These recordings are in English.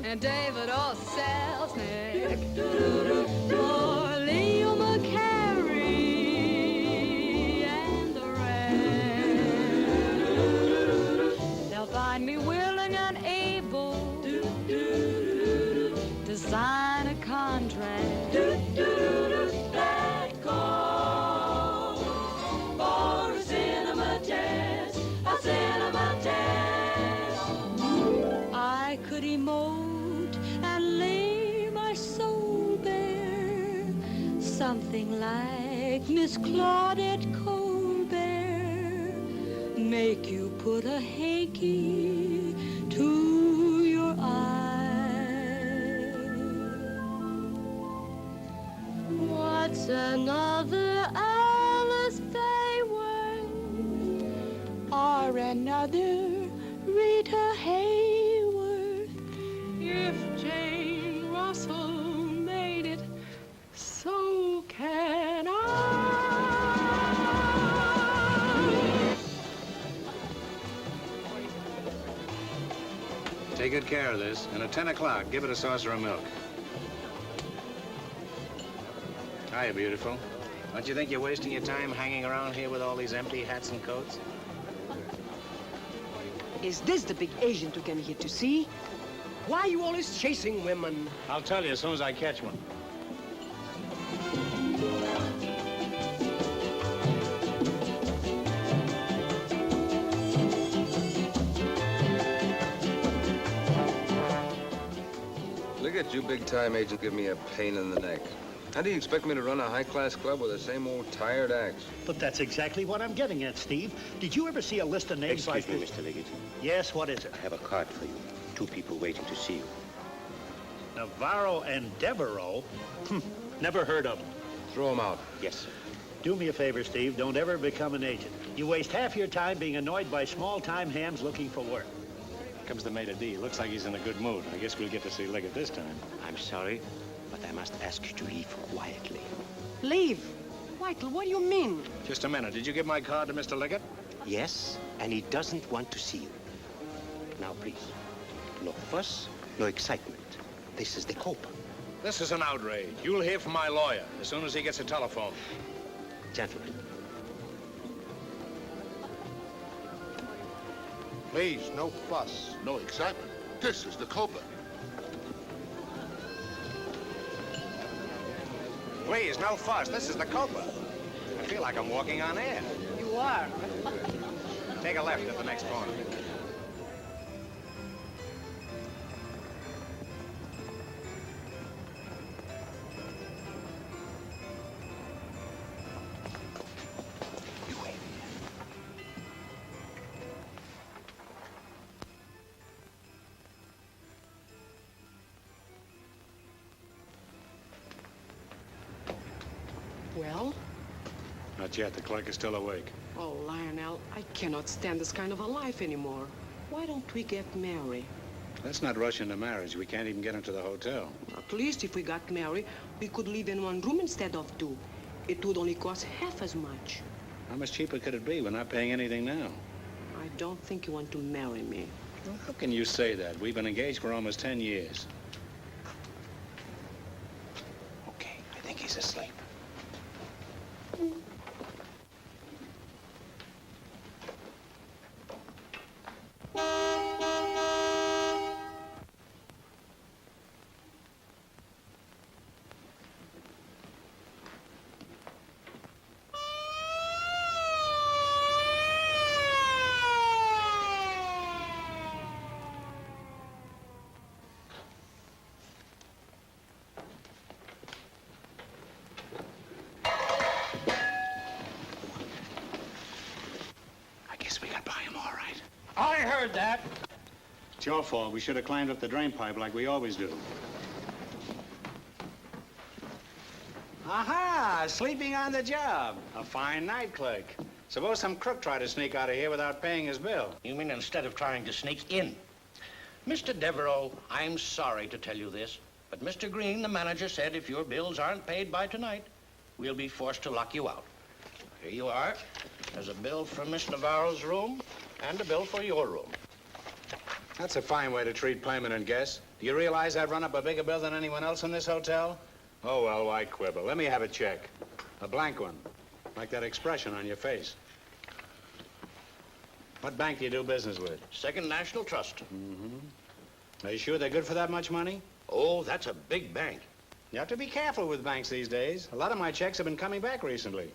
and David O. Selznick, for Leo McCarey and the rest. They'll find me willing and able to sign a contract that calls for a cinema test, a cinema test. I could emote and lay my soul bare, something like Miss Claudette Colbert, make you put a hanky to your eye. What's another Alice Bayworth or another Rita Hayworth? If Jane Russell made it, so can I. Take good care of this, and at 10 o'clock, give it a saucer of milk. Hiya, beautiful. Don't you think you're wasting your time hanging around here with all these empty hats and coats? Is this the big agent you came here to see? Why are you always chasing women? I'll tell you as soon as I catch one. Look at you big-time agent give me a pain in the neck. How do you expect me to run a high-class club with the same old tired acts? But that's exactly what I'm getting at, Steve. Did you ever see a list of names like Excuse me, this? Mr. Liggett. Yes, what is it? I have a card for you. 2 people waiting to see you. Navarro and Devereux? Never heard of them. Throw them out. Yes, sir. Do me a favor, Steve. Don't ever become an agent. You waste half your time being annoyed by small-time hams looking for work. Comes the maitre d'. Looks like he's in a good mood. I guess we'll get to see Liggett this time. I'm sorry, but I must ask you to leave quietly. Leave? Michael, what do you mean? Just a minute. Did you give my card to Mr. Liggett? Yes, and he doesn't want to see you. Now, please, no fuss, no excitement. This is the Copa. This is an outrage. You'll hear from my lawyer as soon as he gets a telephone. Gentlemen, Please, no fuss, no excitement. This is the Copa. Please, no fuss. This is the Copa. I feel like I'm walking on air. You are. Take a left at the next corner. Well? Not yet. The clerk is still awake. Oh, Lionel, I cannot stand this kind of a life anymore. Why don't we get married? Let's not rush into marriage. We can't even get into the hotel. At least if we got married, we could live in one room instead of 2. It would only cost half as much. How much cheaper could it be? We're not paying anything now. I don't think you want to marry me. Well, how can you say that? We've been engaged for almost 10 years. okay, I think he's asleep. I heard that. It's your fault. We should have climbed up the drain pipe like we always do. Aha! Sleeping on the job. A fine night, clerk. Suppose some crook tried to sneak out of here without paying his bill. You mean instead of trying to sneak in? Mr. Devereux, I'm sorry to tell you this, but Mr. Green, the manager, said if your bills aren't paid by tonight, we'll be forced to lock you out. Here you are. There's a bill for Miss Navarro's room and a bill for your room. That's a fine way to treat payment and guests. Do you realize I've run up a bigger bill than anyone else in this hotel? Oh, well, why quibble? Let me have a check. A blank one. Like that expression on your face. What bank do you do business with? Second National Trust. Mm-hmm. Are you sure they're good for that much money? Oh, that's a big bank. You have to be careful with banks these days. A lot of my checks have been coming back recently.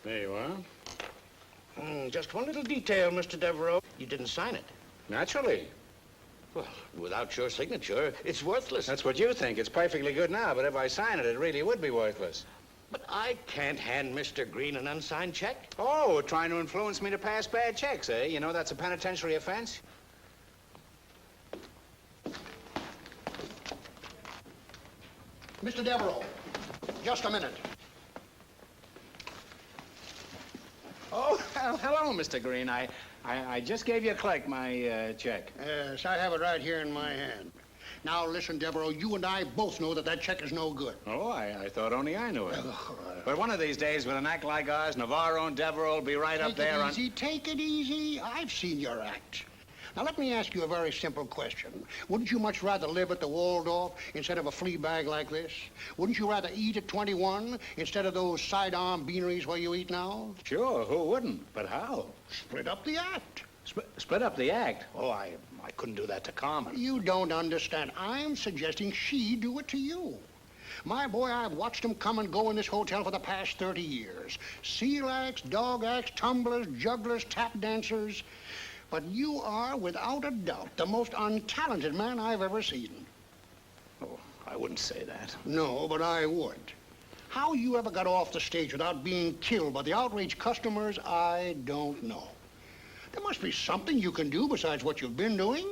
There you are. Just one little detail, Mr. Devereux. You didn't sign it. Naturally. Well, without your signature, it's worthless. That's what you think. It's perfectly good now, but if I sign it, it really would be worthless. But I can't hand Mr. Green an unsigned check. Oh, trying to influence me to pass bad checks, eh? You know that's a penitentiary offense? Mr. Devereux, just a minute. Oh, hello, Mr. Green. I just gave your clerk my check. Yes, I have it right here in my hand. Now, listen, Devereux, you and I both know that that check is no good. Oh, I thought only I knew it. But one of these days, with an act like ours, Navarro and Devereux will be right up there on... Take it easy. I've seen your act. Now, let me ask you a very simple question. Wouldn't you much rather live at the Waldorf instead of a flea bag like this? Wouldn't you rather eat at 21 instead of those sidearm beaneries where you eat now? Sure, who wouldn't? But how? Split up the act. Split up the act? Oh, I couldn't do that to Carmen. You don't understand. I'm suggesting she do it to you. My boy, I've watched them come and go in this hotel for the past 30 years. Seal acts, dog acts, tumblers, jugglers, tap dancers. But you are, without a doubt, the most untalented man I've ever seen. Oh, I wouldn't say that. No, but I would. How you ever got off the stage without being killed by the outraged customers, I don't know. There must be something you can do besides what you've been doing.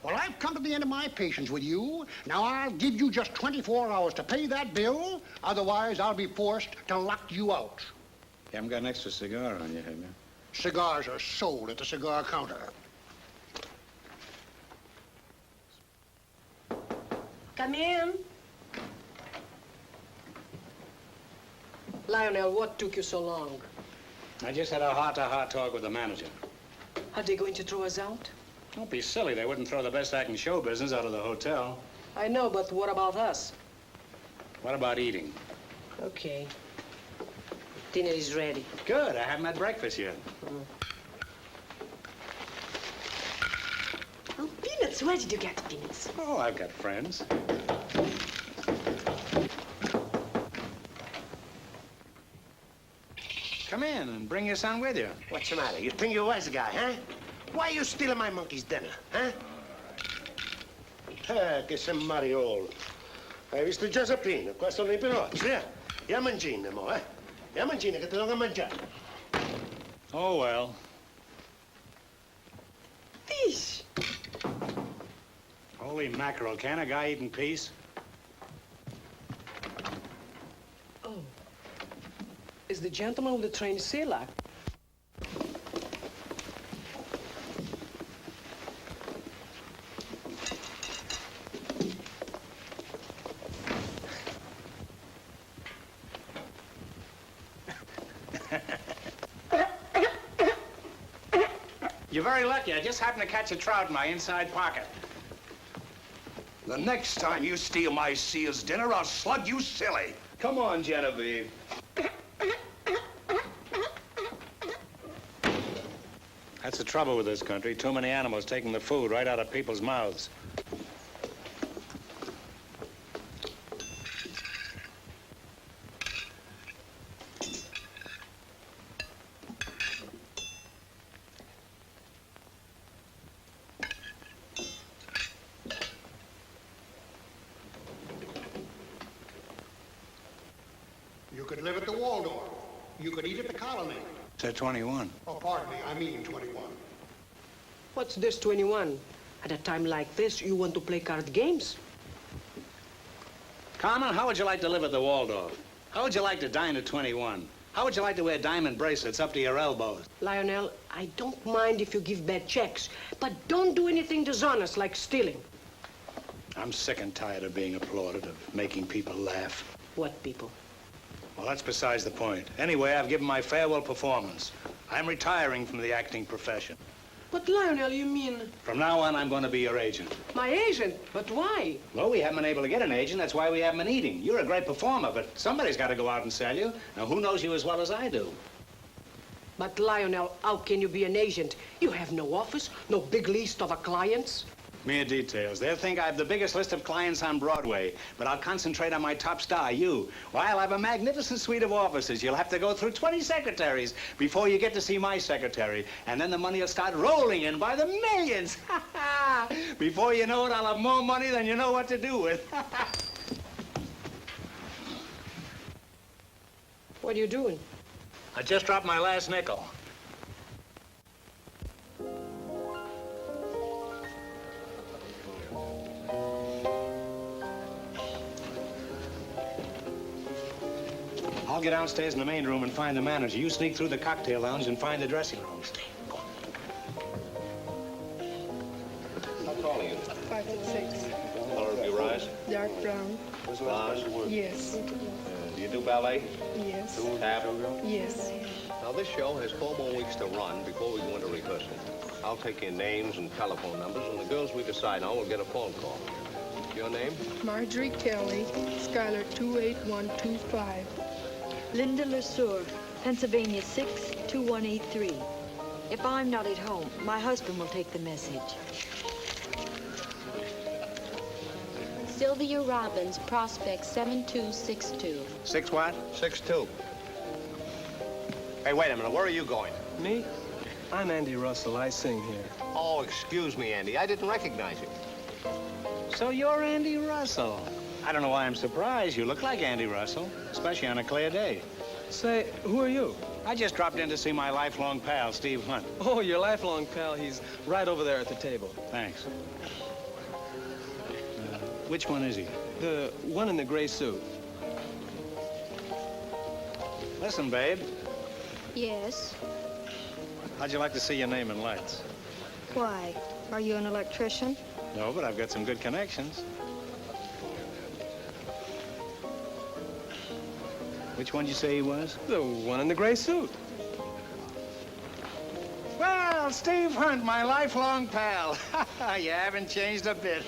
Well, I've come to the end of my patience with you. Now, I'll give you just 24 hours to pay that bill. Otherwise, I'll be forced to lock you out. You haven't got an extra cigar on you, have you? Cigars are sold at the cigar counter. Come in. Lionel, what took you so long? I just had a heart-to-heart talk with the manager. Are they going to throw us out? Don't be silly. They wouldn't throw the best act in show business out of the hotel. I know, but what about us? What about eating? Okay. Dinner is ready. Good. I haven't had breakfast yet. Oh, peanuts. Where did you get peanuts? Oh, I've got friends. Come in and bring your son with you. What's the matter? You think you're a wise guy, huh? Why are you stealing my monkey's dinner, huh? Che sei mariolo. Hai visto già Saprina? Qua sono i pinocchi, eh? E a mangina, mo, eh? E a mangina che te lo mangiare. Oh, well. Fish. Holy mackerel. Can a guy eat in peace? Oh. Is the gentleman with the trained sailor? You're very lucky. I just happened to catch a trout in my inside pocket. The next time you steal my seal's dinner, I'll slug you silly. Come on, Genevieve. That's the trouble with this country. Too many animals taking the food right out of people's mouths. You could live at the Waldorf. You could eat at the Colony. Said 21. Oh, pardon me, I mean 21. What's this 21? At a time like this, you want to play card games? Carmen, how would you like to live at the Waldorf? How would you like to dine at 21? How would you like to wear diamond bracelets up to your elbows? Lionel, I don't mind if you give bad checks, but don't do anything dishonest like stealing. I'm sick and tired of being applauded, of making people laugh. What people? Well, that's besides the point. Anyway, I've given my farewell performance. I'm retiring from the acting profession. But Lionel, you mean... From now on, I'm going to be your agent. My agent? But why? Well, we haven't been able to get an agent. That's why we haven't been eating. You're a great performer, but somebody's got to go out and sell you. Now, who knows you as well as I do? But Lionel, how can you be an agent? You have no office, no big list of clients. Mere details. They'll think I have the biggest list of clients on Broadway, but I'll concentrate on my top star, you. Why, I'll have a magnificent suite of offices. You'll have to go through 20 secretaries before you get to see my secretary. And then the money will start rolling in by the millions. Before you know it, I'll have more money than you know what to do with. What are you doing? I just dropped my last nickel. I'll get downstairs in the main room and find the manager. You sneak through the cocktail lounge and find the dressing rooms. How tall are you? 5'6". Color of your eyes? Dark brown. Blonde? Yes. Do you do ballet? Yes. Tap? Yes. Now, this show has 4 more weeks to run before we go into rehearsal. I'll take your names and telephone numbers, and the girls we decide on will get a phone call. Your name? Marjorie Kelly, Skylar 28125. Linda LeSueur, Pennsylvania 62183. If I'm not at home, my husband will take the message. Sylvia Robbins, Prospect 7262. 6 what? 6'2". Hey, wait a minute. Where are you going? Me? I'm Andy Russell. I sing here. Oh, excuse me, Andy. I didn't recognize you. So you're Andy Russell. I don't know why I'm surprised. You look like Andy Russell, especially on a clear day. Say, who are you? I just dropped in to see my lifelong pal, Steve Hunt. Oh, your lifelong pal. He's right over there at the table. Thanks. Which one is he? The one in the gray suit. Listen, babe. Yes. How'd you like to see your name in lights? Why? Are you an electrician? No, but I've got some good connections. Which one did you say he was? The one in the gray suit. Well, Steve Hunt, my lifelong pal. You haven't changed a bit.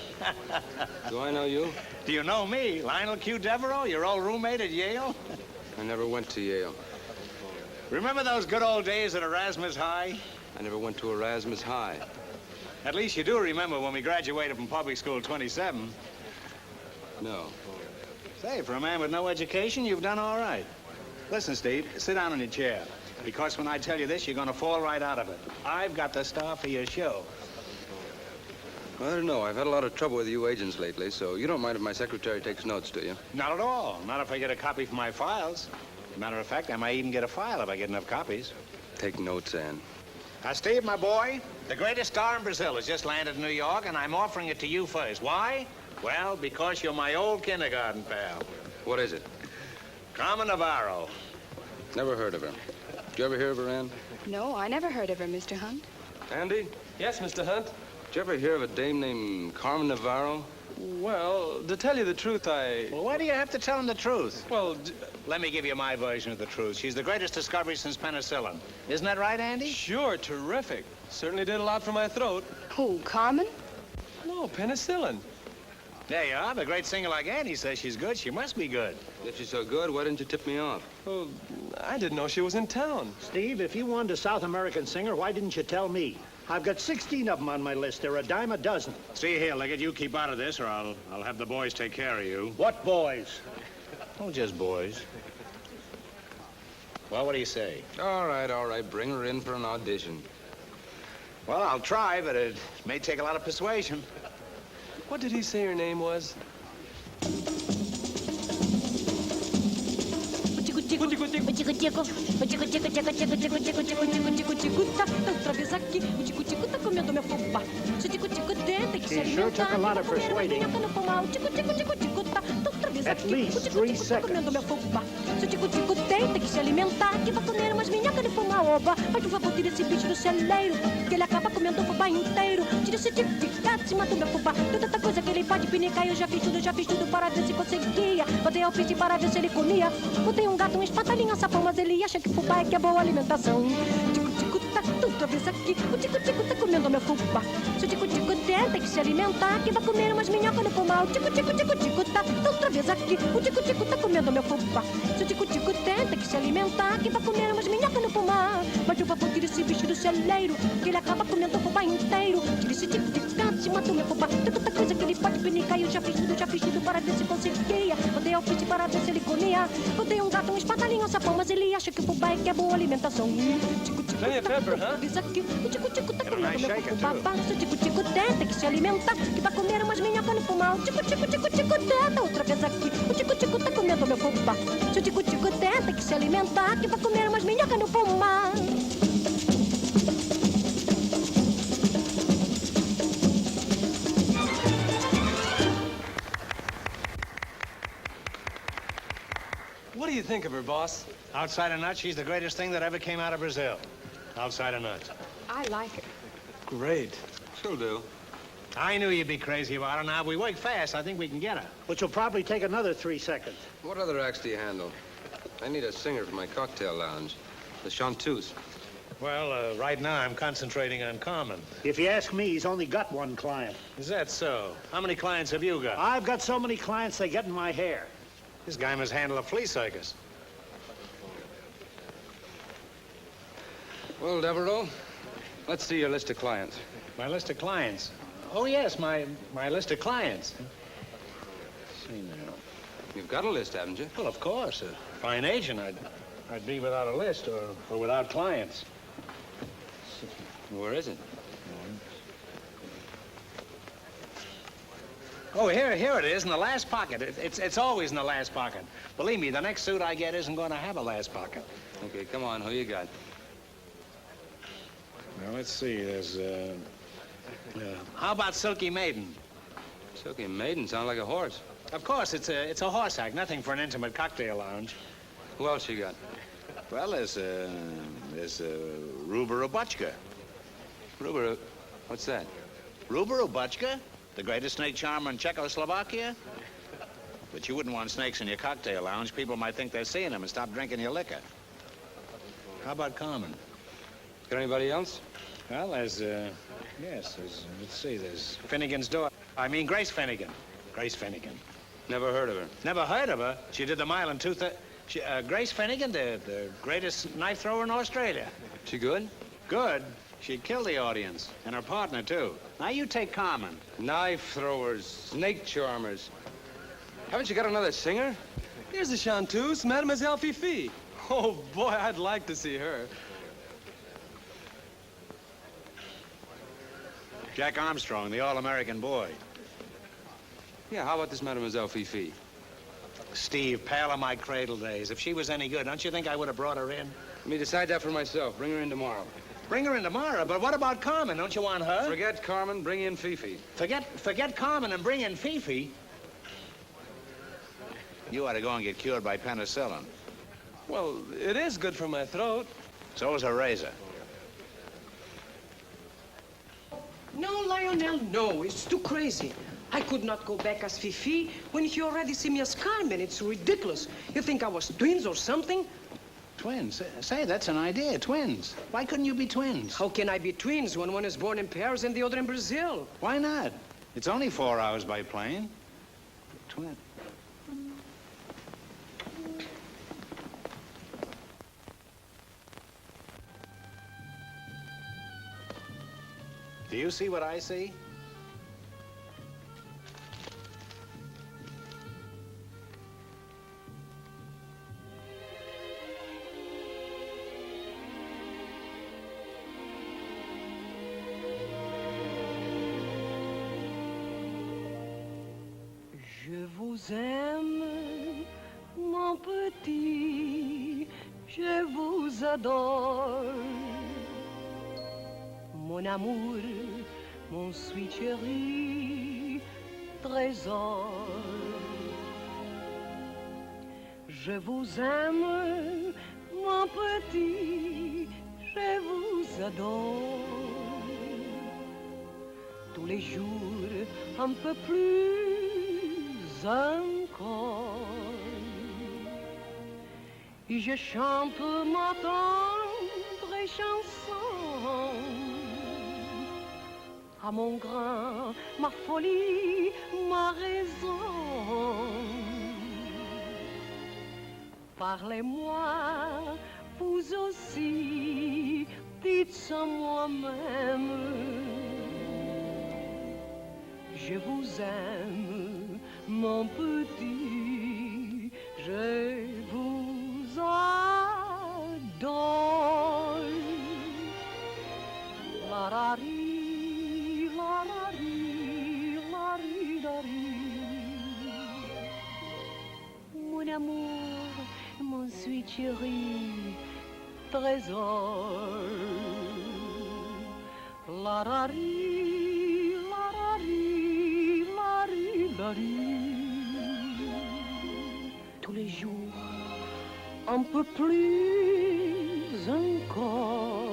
Do I know you? Do you know me? Lionel Q. Devereux, your old roommate at Yale? I never went to Yale. Remember those good old days at Erasmus High? I never went to Erasmus High. At least you do remember when we graduated from public school 27. No. Say, for a man with no education, you've done all right. Listen, Steve, sit down in your chair. Because when I tell you this, you're going to fall right out of it. I've got the star for your show. Well, I don't know. I've had a lot of trouble with you agents lately, so you don't mind if my secretary takes notes, do you? Not at all. Not if I get a copy for my files. As a matter of fact, I might even get a file if I get enough copies. Take notes, Ann. Now, Steve, my boy, the greatest star in Brazil has just landed in New York, and I'm offering it to you first. Why? Well, because you're my old kindergarten pal. What is it? Carmen Navarro. Never heard of her. Did you ever hear of her, Ann? No, I never heard of her, Mr. Hunt. Andy? Yes, Mr. Hunt? Did you ever hear of a dame named Carmen Navarro? Well, to tell you the truth, Well, why do you have to tell him the truth? Well, let me give you my version of the truth. She's the greatest discovery since penicillin. Isn't that right, Andy? Sure, terrific. Certainly did a lot for my throat. Who, Carmen? No, penicillin. There you are. The great singer like Andy says she's good. She must be good. If she's so good, why didn't you tip me off? Well, I didn't know she was in town. Steve, if you wanted a South American singer, why didn't you tell me? I've got 16 of them on my list. They're a dime a dozen. See here, Liggett, you keep out of this, or I'll have the boys take care of you. What boys? Oh, just boys. Well, what do you say? All right. Bring her in for an audition. Well, I'll try, but it may take a lot of persuasion. What did he say your name was? He sure took a lot of persuading. At least 3 seconds. Se tico-tico tem que se alimentar. Que vai comer umas minhocas de fumar oba. Mas tu vai botar esse bicho no celeiro, que ele acaba comendo o fubá inteiro. Tira esse tic-tic-tac, se mata o meu fubá. Tem tanta coisa que ele pode pinicar. Eu já fiz tudo para ver se conseguia. Botei ao peixe para ver se ele comia. Botei um gato, um espatalinho, sapão, mas ele acha que fubá é que é boa alimentação. Tico-tico-tac, tudo outra vez aqui. O tico-tico tá comendo meu fubá. Se o tico-tico tem que se alimentar, que vai comer umas minhocas no pomar. O tico-tico tá outra vez aqui. O tico-tico tá comendo meu fubá. Se o tico-tico tem que se alimentar, que vai comer umas minhocas no pomar. Mas eu vou tirar esse bicho do celeiro, que ele acaba comendo o fubá inteiro. Tira esse tico-tico em cima do meu fubá. Tem tanta coisa que ele pode pinicar. Eu já fiz tudo para ver se conseguia. Botei alfice para ver se ele comia. Botei um gato, um espadalhinho, um sapão, mas ele acha que o fubá é que é boa alimentação. Tico-tico tá vez aqui. O tico-tico tá comendo meu fubá. Se o tico-tico tem que se alimentar, que vai comer umas minhocas no pomar. O tico-tico tá outra vez aqui. O tico-tico tá comendo meu fubá. Se o tico-tico tem que se alimentar, que vai comer umas minhocas no pomar. What do you think of her, boss? Outside of nuts, she's the greatest thing that ever came out of Brazil. Outside of nuts. I like her. Great. She'll do. I knew you'd be crazy about her. Now, if we work fast, I think we can get her. Which will probably take another 3 seconds. What other acts do you handle? I need a singer for my cocktail lounge. The chanteuse. Well, right now, I'm concentrating on Carmen. If you ask me, he's only got one client. Is that so? How many clients have you got? I've got so many clients, they get in my hair. This guy must handle a flea circus. Well, Devereaux, let's see your list of clients. My list of clients? Oh, yes, my list of clients. Let's see now. You've got a list, haven't you? Well, of course. A fine agent, I'd be without a list or without clients. Where is it? Oh, here it is, in the last pocket. It's always in the last pocket. Believe me, the next suit I get isn't going to have a last pocket. Okay, come on, who you got? Now, let's see, there's, how about Silky Maiden? Silky Maiden sound like a horse. Of course, it's a horse act, nothing for an intimate cocktail lounge. Who else you got? Well, there's Ruba Rubachka. Ruba, what's that? Ruba Rubachka? The greatest snake charmer in Czechoslovakia? But you wouldn't want snakes in your cocktail lounge. People might think they're seeing them and stop drinking your liquor. How about Carmen? Got anybody else? Well, there's let's see, there's Finnegan's daughter. I mean, Grace Finnegan. Grace Finnegan. Never heard of her. Never heard of her? She did the mile in Grace Finnegan, the greatest knife thrower in Australia. She good? Good? She'd kill the audience. And her partner, too. Now, you take Carmen. Knife throwers, snake charmers. Haven't you got another singer? Here's the chanteuse, Mademoiselle Fifi. Oh, boy, I'd like to see her. Jack Armstrong, the all-American boy. Yeah, how about this Mademoiselle Fifi? Steve, pal of my cradle days. If she was any good, don't you think I would have brought her in? Let me decide that for myself. Bring her in tomorrow. Bring her in tomorrow, but what about Carmen? Don't you want her? Forget Carmen, bring in Fifi. Forget Carmen and bring in Fifi? You ought to go and get cured by penicillin. Well, it is good for my throat. So is a razor. No, Lionel, no. It's too crazy. I could not go back as Fifi when you already see me as Carmen. It's ridiculous. You think I was twins or something? Twins? Say, that's an idea. Twins. Why couldn't you be twins? How can I be twins when one is born in Paris and the other in Brazil? Why not? It's only 4 hours by plane. Twin. Do you see what I see? Je vous aime, mon petit, je vous adore. Mon amour, mon sweet chéri, trésor. Je vous aime, mon petit, je vous adore. Tous les jours, un peu plus encore. Et je chante ma tendre chanson à mon grain, ma folie, ma raison. Parlez-moi, vous aussi, dites à moi-même. Je vous aime, mon petit, je vous adore. La la ri, la la ri, la ri, la ri. Mon amour, mon sweet chéri, trésor. La la ri, la la ri, la ri, la ri. Tous les jours, un peu plus encore.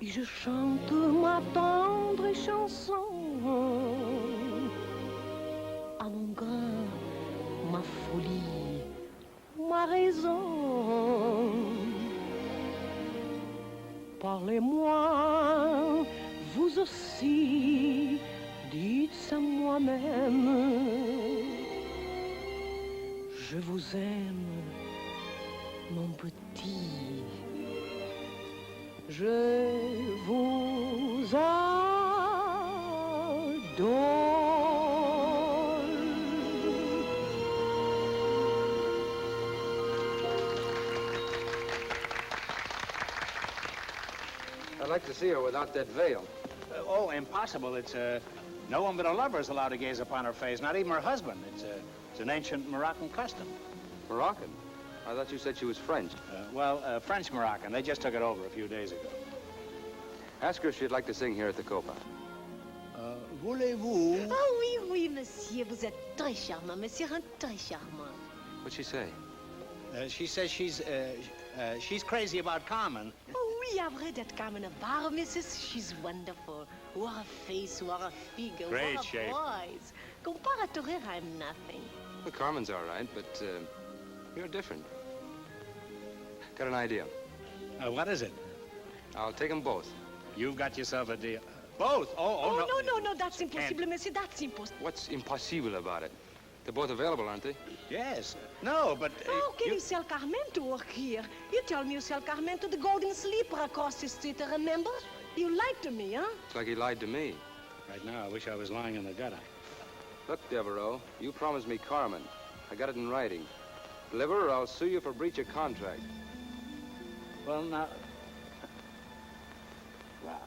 Et je chante ma tendre chanson à mon grain, ma folie, ma raison. Parlez-moi, vous aussi, dites à moi-même. Je vous aime, mon petit. Je vous adore. I'd like to see her without that veil. Oh, impossible. It's, no one but a lover is allowed to gaze upon her face, not even her husband. It's an ancient Moroccan custom. Moroccan? I thought you said she was French. French-Moroccan. They just took it over a few days ago. Ask her if she'd like to sing here at the Copa. Voulez-vous? Oh oui, oui, monsieur, vous êtes très charmant, monsieur Hunt, très charmant. What'd she say? She says she's crazy about Carmen. Oh oui, à vrai d'être Carmen Navarro, Mrs. She's wonderful. What a face, what a figure, Great what a shape. voice. Compared to her, I'm nothing. Well, Carmen's all right, but you're different. Got an idea. What is it? I'll take them both. You've got yourself a deal. Both? Oh, no, that's impossible, monsieur, that's impossible. What's impossible about it? They're both available, aren't they? Yes. No, but... How can you sell Carmen to work here? You tell me you sell Carmen to the Golden Sleeper across the street, remember? You lied to me, huh? It's like he lied to me. Right now, I wish I was lying in the gutter. Look, Devereaux, you promised me Carmen. I got it in writing. Deliver or I'll sue you for breach of contract. Well, now... Wow.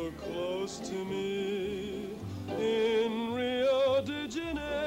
so close to me in Rio de Janeiro.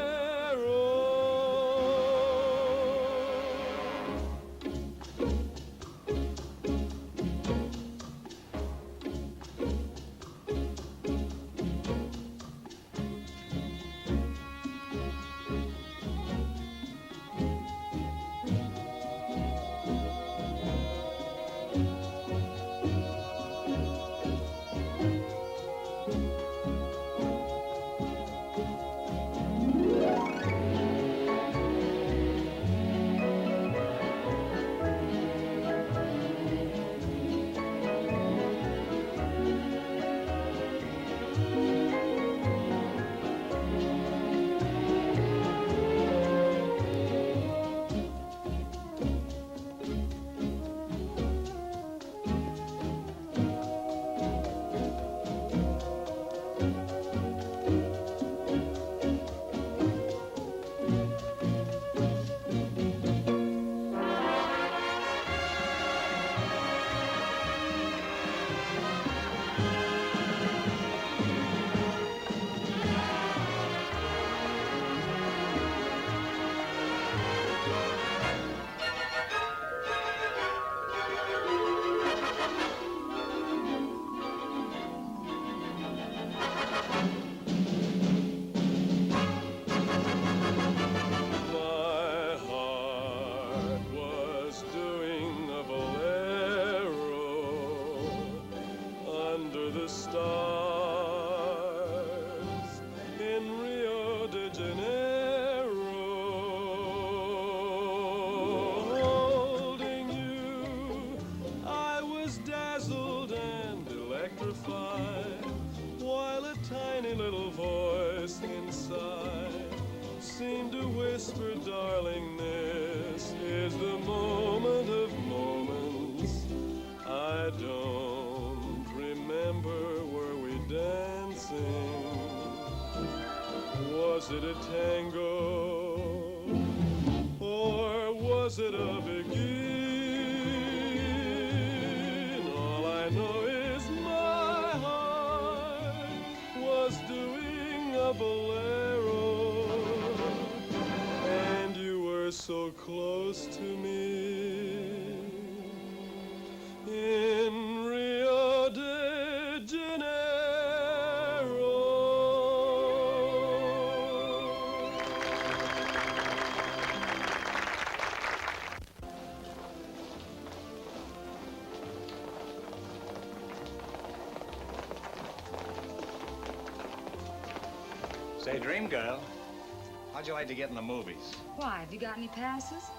While a tiny little voice inside seemed to whisper, darling, this is the moment of moments. I don't remember, were we dancing? Was it a tango? Or was it a begin? All I know is my heart was doing a bolero, and you were so close to me in Rio de Janeiro. Say, Dream Girl, how'd you like to get in the movies? Why, have you got any passes?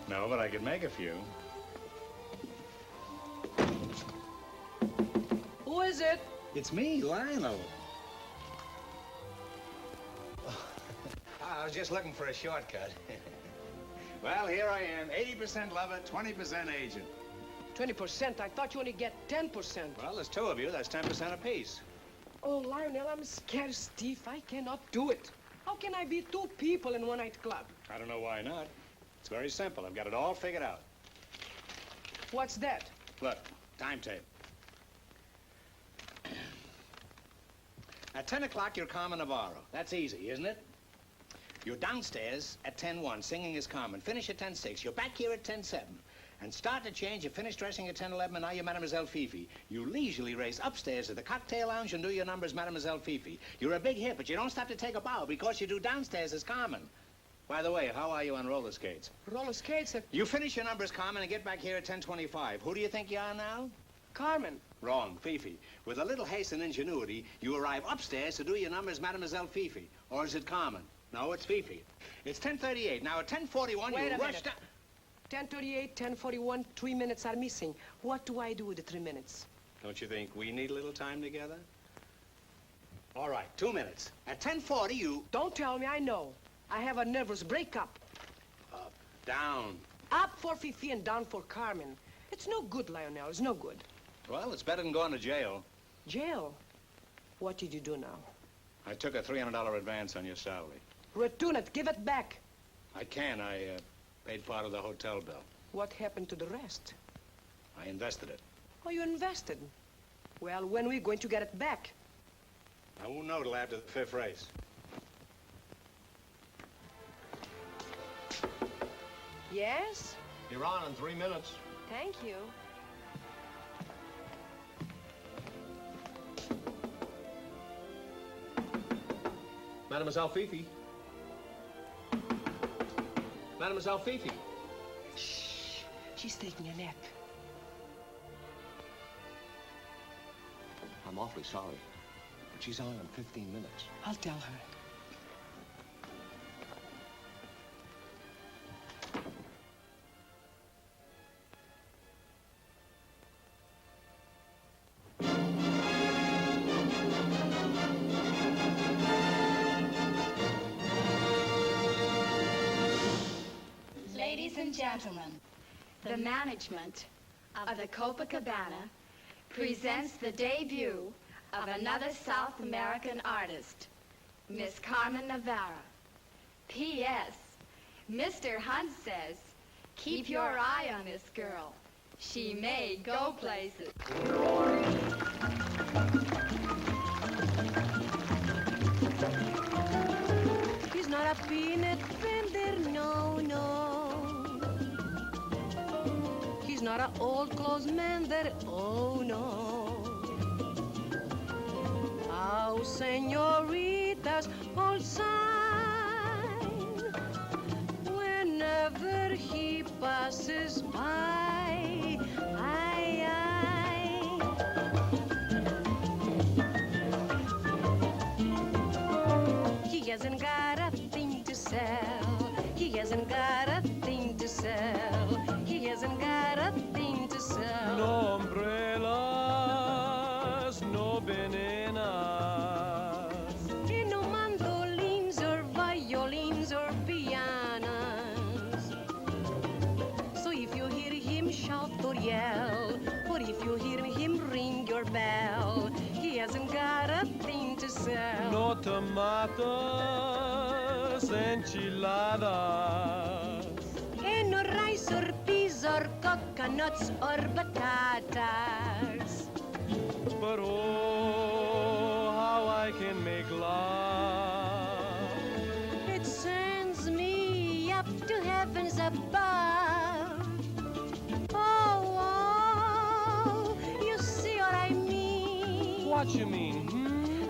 No, but I could make a few. Who is it? It's me, Lionel. I was just looking for a shortcut. Well, here I am, 80% lover, 20% agent. 20%? I thought you only get 10%. Well, there's two of you, that's 10% apiece. Oh, Lionel, I'm scared, Steve. I cannot do it. How can I be two people in one nightclub? I don't know why not. It's very simple. I've got it all figured out. What's that? Look, timetable. At 10 o'clock, you're Carmen Navarro. That's easy, isn't it? You're downstairs at 10:01, singing as Carmen. Finish at 10:06. You're back here at 10:07. And start to change. You finish dressing at 10:11, and now you're Mademoiselle Fifi. You leisurely race upstairs to the cocktail lounge and do your numbers, Mademoiselle Fifi. You're a big hit, but you don't stop to take a bow because you do downstairs as Carmen. By the way, how are you on roller skates? Roller skates? You finish your numbers, Carmen, and get back here at 10:25. Who do you think you are now? Carmen. Wrong, Fifi. With a little haste and ingenuity, you arrive upstairs to do your numbers, Mademoiselle Fifi. Or is it Carmen? No, it's Fifi. It's 10:38. Now at 10:41, you rush down. 10:38, 10:41, 3 minutes are missing. What do I do with the 3 minutes? Don't you think we need a little time together? All right, 2 minutes. At 10:40, you... Don't tell me, I know. I have a nervous breakup. Up, down. Up for Fifi and down for Carmen. It's no good, Lionel. It's no good. Well, it's better than going to jail. Jail? What did you do now? I took a $300 advance on your salary. Return it. Give it back. I can. I paid part of the hotel bill. What happened to the rest? I invested it. Oh, you invested? Well, when are we going to get it back? I won't know till after the 5th race. Yes? You're on in 3 minutes. Thank you. Mademoiselle Fifi. Mademoiselle Fifi. Shh. She's taking a nap. I'm awfully sorry, but she's on in 15 minutes. I'll tell her. Ladies and gentlemen, the management of the Copacabana presents the debut of another South American artist, Miss Carmen Navarro. P.S. Mr. Hunt says, keep your eye on this girl. She may go places. He's not a peanut vendor, no, no. He's not an old clothes mender, oh no. How senoritas all sign whenever he passes by. Ay, ay. He hasn't got a thing to sell. He hasn't got a thing to sell. He hasn't got a thing to sell. No umbrellas, no bananas. And no mandolins or violins or pianos. So if you hear him shout or yell, or if you hear him ring your bell, he hasn't got a thing to sell. No tomatoes, enchiladas. And no rice or peas or coconuts or batatas. But oh, how I can make love. It sends me up to heavens above. Oh, oh, you see what I mean? What you mean?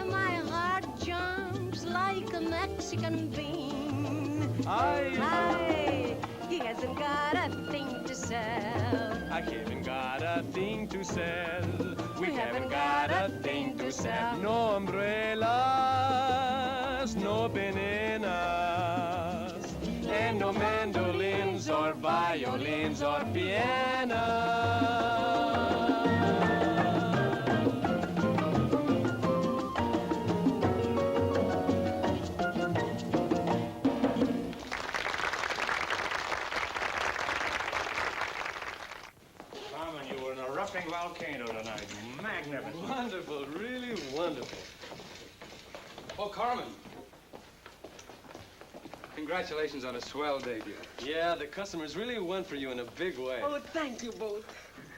My heart jumps like a Mexican bean. Aye. Aye. He hasn't got a thing to sell. I haven't got a thing to sell. We haven't got a thing to sell. No umbrellas, no bananas, and no mandolins or violins or pianos. Carmen, you were an erupting volcano tonight. Magnificent. Wonderful, really wonderful. Oh, Carmen. Congratulations on a swell debut. Yeah, the customers really went for you in a big way. Oh, thank you both.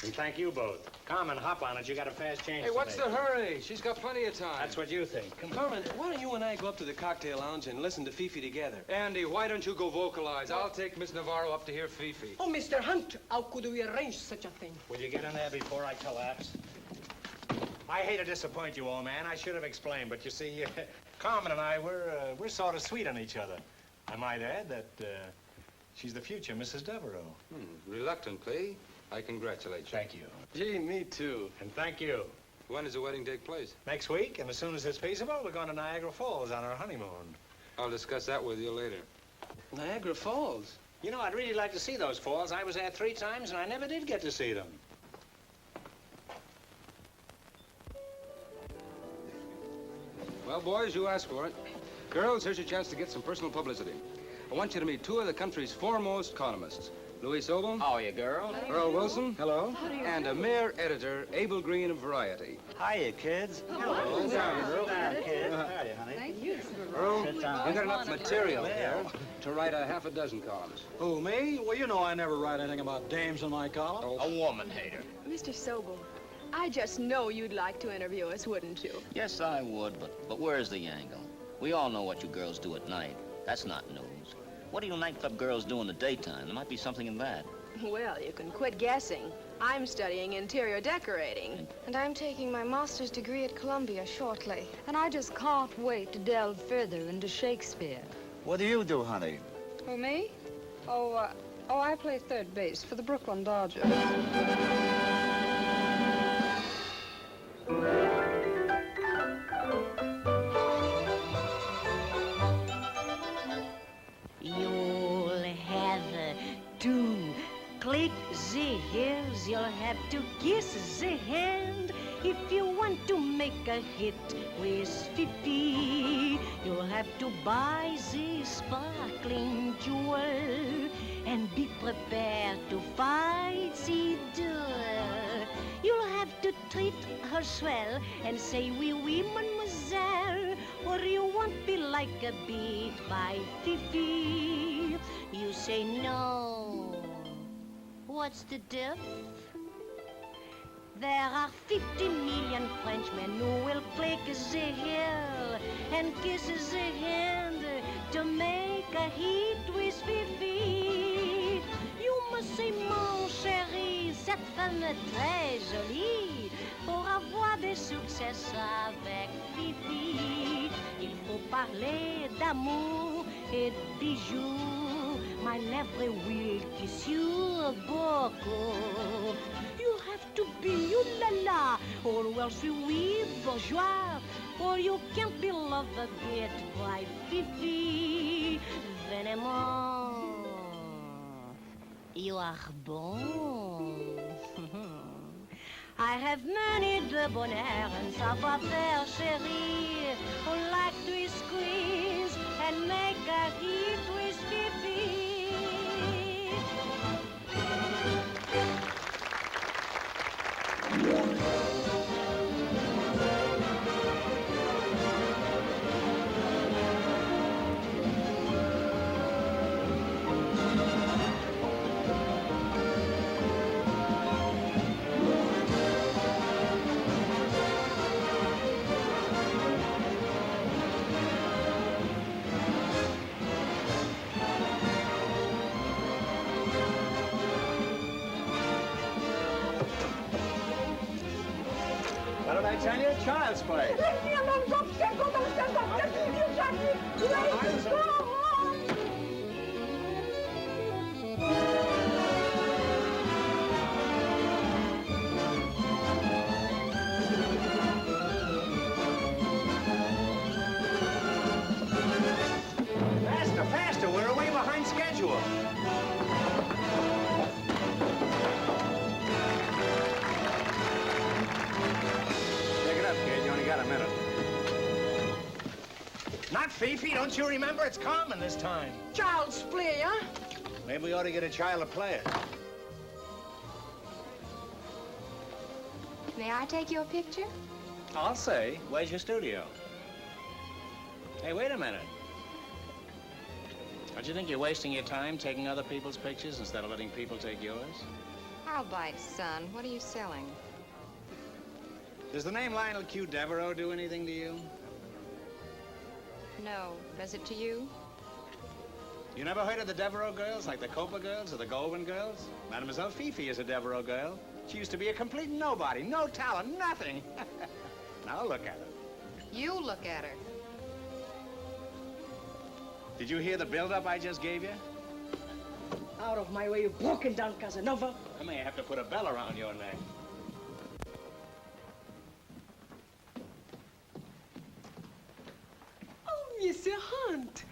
And thank you both. Carmen, hop on it. You got a fast change Hey, what's today. the hurry? She's got plenty of time. That's what you think. Come on. Carmen, why don't you and I go up to the cocktail lounge and listen to Fifi together? Andy, why don't you go vocalize? I'll take Miss Navarro up to hear Fifi. Oh, Mr. Hunt, how could we arrange such a thing? Will you get in there before I collapse? I hate to disappoint you, old man. I should have explained, but you see, Carmen and I, we're sort of sweet on each other. I might add that she's the future Mrs. Devereux. Reluctantly, I congratulate you. Thank you. Gee, me too. And thank you. When does the wedding take place? Next week, and as soon as it's feasible, we're going to Niagara Falls on our honeymoon. I'll discuss that with you later. Niagara Falls? You know, I'd really like to see those falls. I was there 3 times, and I never did get to see them. Well, boys, you asked for it. Girls, here's your chance to get some personal publicity. I want you to meet 2 of the country's foremost columnists. Louis Sobel. How are you, girl? Earl Wilson. Hello. And a mere editor, Abel Green of Variety. Hiya, kids. Hello. Sit down, Earl. Hiya, kid. Hiya, honey. Thank you. Earl, Sit you've down. got enough material here to write a half a dozen columns. Who, me? Well, you know I never write anything about dames in my column. A woman hater. Mr. Sobel, I just know you'd like to interview us, wouldn't you? Yes, I would, but where's the angle? We all know what you girls do at night. That's not news. What do you nightclub girls do in the daytime? There might be something in that. Well, you can quit guessing. I'm studying interior decorating. And I'm taking my master's degree at Columbia shortly. And I just can't wait to delve further into Shakespeare. What do you do, honey? Who, me? Oh, I play third base for the Brooklyn Dodgers. You'll have to click the heels, you'll have to kiss the hand. If you want to make a hit with Fifi, you'll have to buy the sparkling jewel and be prepared to fight the duel. You'll have to treat her swell and say, oui, oui, mademoiselle, or you won't be like a beat by Fifi. You say no. What's the diff? There are 50 million Frenchmen who will click the heel and kiss the hand to make a hit with Fifi. You must say, mon chéri, cette femme est très jolie pour avoir des succès avec Fifi. Il faut parler d'amour et de bijoux. My lèvres will kiss you beaucoup. You have to be ooh-la-la, or else you oui bourgeois, or you can't be loved a bit by Fifi. Venez-moi, you are bon. I have many de bonheur and savoir-faire, chérie, who like to squeeze and make a hit with Fifi. What did I tell you? Child's play. Let me alone. Don't stand up. Don't stand up. Just leave you, Jackie. Please, go on. Faster, faster. We're way behind schedule. Pick it up, kid. You only got a minute. Not Fifi. Don't you remember? It's Carmen this time. Child's play, huh? Maybe we ought to get a child to play it. May I take your picture? I'll say. Where's your studio? Hey, wait a minute. Don't you think you're wasting your time taking other people's pictures instead of letting people take yours? I'll bite, son. What are you selling? Does the name Lionel Q. Devereux do anything to you? No. Does it to you? You never heard of the Devereux girls, like the Copa girls or the Goldwyn girls? Mademoiselle Fifi is a Devereux girl. She used to be a complete nobody, no talent, nothing. Now look at her. You look at her. Did you hear the build-up I just gave you? Out of my way, you broken down Casanova. I may have to put a bell around your neck. Oh, Mr. Hunt.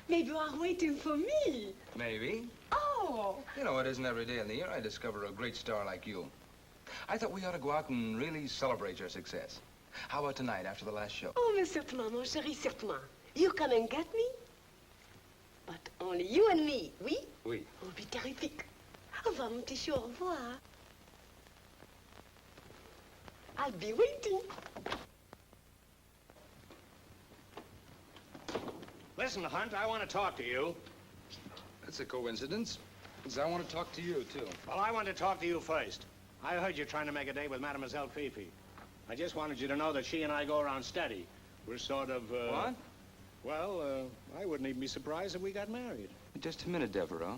Maybe you are waiting for me. Maybe. Oh. You know, it isn't every day in the year I discover a great star like you. I thought we ought to go out and really celebrate your success. How about tonight, after the last show? Oh, mais certainement, mon chéri, certainement. You come and get me? But only you and me, oui? Oui. Will be terrific. Au revoir, mon petit chou, au revoir. I'll be waiting. Listen, Hunt, I want to talk to you. That's a coincidence, because I want to talk to you, too. Well, I want to talk to you first. I heard you're trying to make a date with Mademoiselle Fifi. I just wanted you to know that she and I go around steady. We're sort of, What? Well, I wouldn't even be surprised if we got married. Just a minute, Devereux.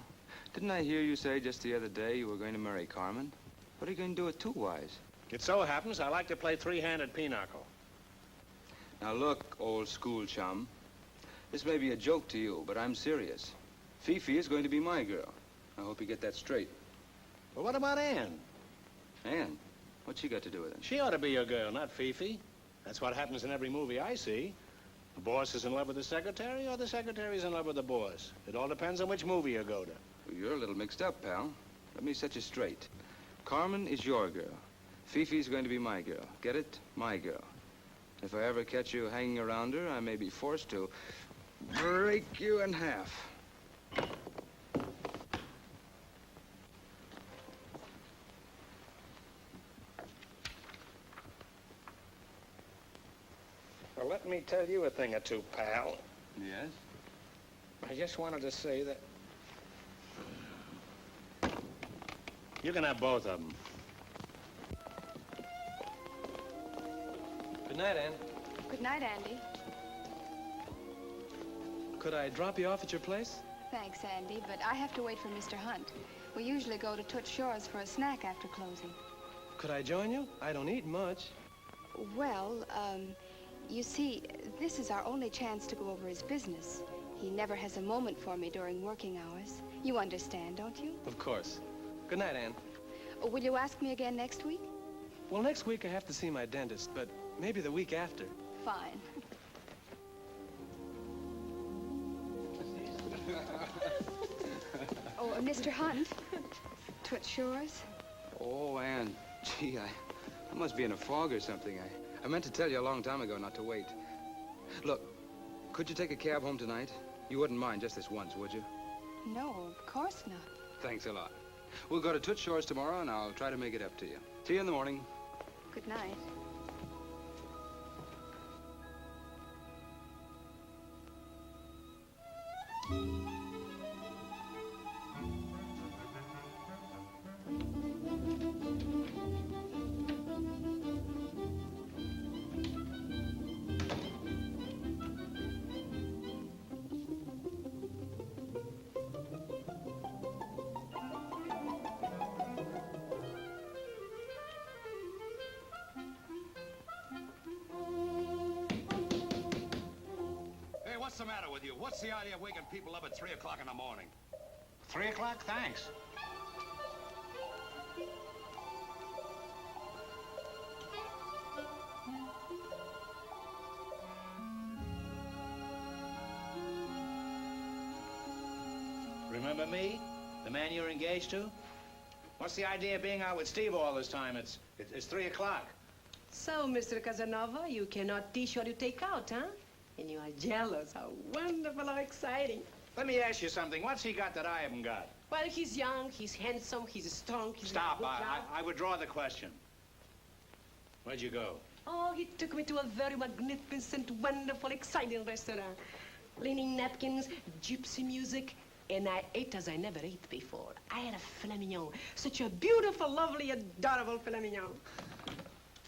Didn't I hear you say just the other day you were going to marry Carmen? What are you going to do with two wives? It so happens I like to play three-handed pinochle. Now look, old school chum. This may be a joke to you, but I'm serious. Fifi is going to be my girl. I hope you get that straight. Well, what about Anne? Anne? What's she got to do with it? She ought to be your girl, not Fifi. That's what happens in every movie I see. The boss is in love with the secretary, or the secretary's in love with the boss. It all depends on which movie you go to. Well, you're a little mixed up, pal. Let me set you straight. Carmen is your girl. Fifi's going to be my girl. Get it? My girl. If I ever catch you hanging around her, I may be forced to break you in half. Well, let me tell you a thing or two, pal. Yes? I just wanted to say that you can have both of them. Good night, Anne. Good night, Andy. Could I drop you off at your place? Thanks, Andy, but I have to wait for Mr. Hunt. We usually go to Toots Shores for a snack after closing. Could I join you? I don't eat much. Well, you see, this is our only chance to go over his business. He never has a moment for me during working hours. You understand, don't you? Of course. Good night, Anne. Will you ask me again next week? Well, next week I have to see my dentist, but maybe the week after. Fine. Oh, Mr. Hunt. Toots Shores. Oh, Anne, gee, I must be in a fog or something. I meant to tell you a long time ago not to wait. Look, could you take a cab home tonight? You wouldn't mind just this once, would you? No, of course not. Thanks a lot. We'll go to Toots Shores tomorrow, and I'll try to make it up to you. See you in the morning. Good night. What's the matter with you? What's the idea of waking people up at 3 o'clock in the morning? 3 o'clock? Thanks. Remember me? The man you're engaged to? What's the idea of being out with Steve all this time? It's 3 o'clock. So, Mr. Casanova, you cannot teach what you take out, huh? And you are jealous. How wonderful, how exciting. Let me ask you something. What's he got that I haven't got? Well, he's young, he's handsome, he's strong, he's Stop. got a good job. I withdraw the question. Where'd you go? Oh, he took me to a very magnificent, wonderful, exciting restaurant. Leaning napkins, gypsy music, and I ate as I never ate before. I had a filet mignon. Such a beautiful, lovely, adorable filet mignon.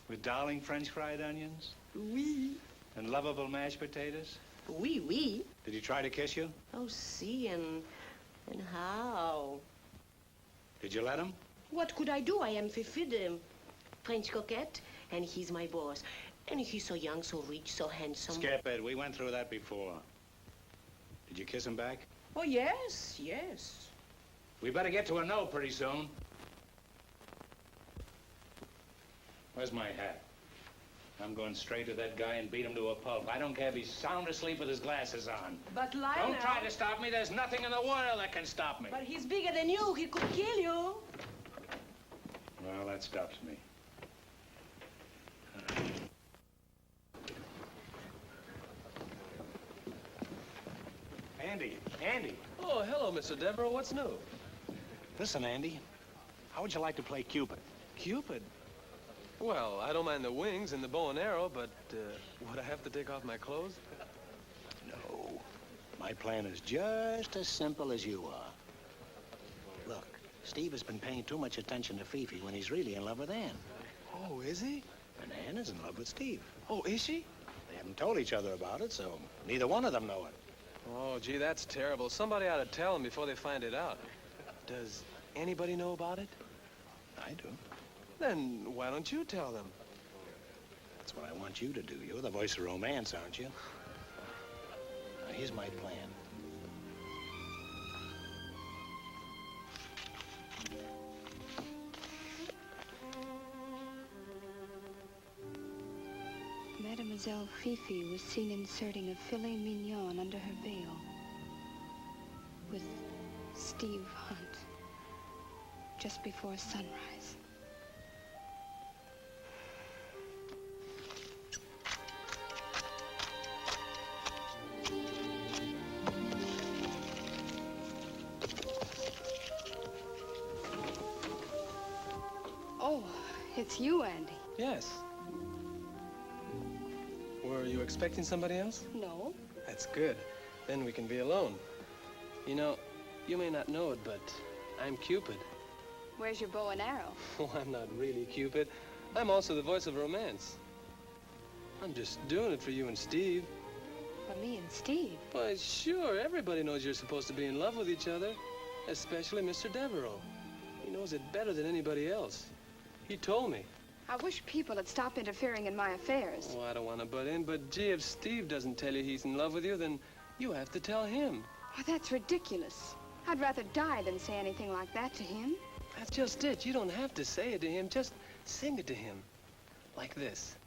With darling French fried onions? Oui. And lovable mashed potatoes? Oui, oui. Did he try to kiss you? Oh, see, and how? Did you let him? What could I do? I am Fifi, the French coquette, and he's my boss. And he's so young, so rich, so handsome. Skip it. We went through that before. Did you kiss him back? Oh, yes, yes. We better get to a no pretty soon. Where's my hat? I'm going straight to that guy and beat him to a pulp. I don't care if he's sound asleep with his glasses on. But Lionel... Don't try to stop me. There's nothing in the world that can stop me. But he's bigger than you. He could kill you. Well, that stops me. Andy. Oh, hello, Mr. Devereux. What's new? Listen, Andy. How would you like to play Cupid? Cupid? Well, I don't mind the wings and the bow and arrow, but would I have to take off my clothes? No. My plan is just as simple as you are. Look, Steve has been paying too much attention to Fifi when he's really in love with Ann. Oh, is he? And Ann is in love with Steve. Oh, is she? They haven't told each other about it, so neither one of them know it. Oh, gee, that's terrible. Somebody ought to tell them before they find it out. Does anybody know about it? I do. Then why don't you tell them? That's what I want you to do. You're the voice of romance, aren't you? Now, here's my plan. Mademoiselle Fifi was seen inserting a filet mignon under her veil with Steve Hunt just before sunrise. Oh, it's you, Andy. Yes. Were you expecting somebody else? No. That's good. Then we can be alone. You know, you may not know it, but I'm Cupid. Where's your bow and arrow? Oh, I'm not really Cupid. I'm also the voice of romance. I'm just doing it for you and Steve. For me and Steve? Why, sure. Everybody knows you're supposed to be in love with each other, especially Mr. Devereux. He knows it better than anybody else. He told me. I wish people would stop interfering in my affairs. Oh, I don't want to butt in, but gee, if Steve doesn't tell you he's in love with you, then you have to tell him. Oh, that's ridiculous. I'd rather die than say anything like that to him. That's just it. You don't have to say it to him. Just sing it to him. Like this.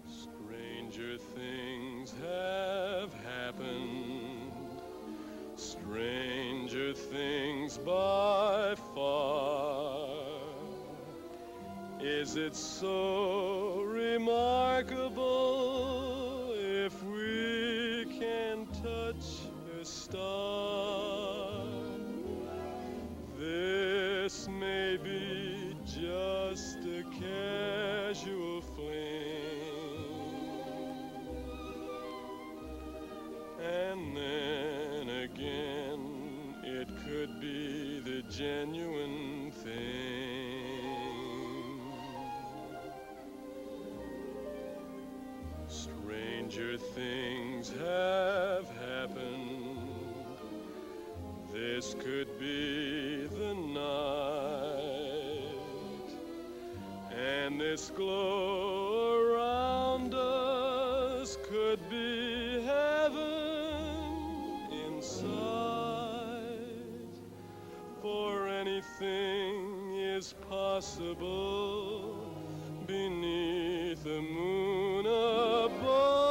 Stranger things have happened. Stranger things by far. Is it so remarkable if we can touch a star? This may be just a casual fling, and then again it could be the genuine thing. Stranger things have happened. This could be the night, and this glow around us could be heaven inside. For anything is possible beneath the moon above.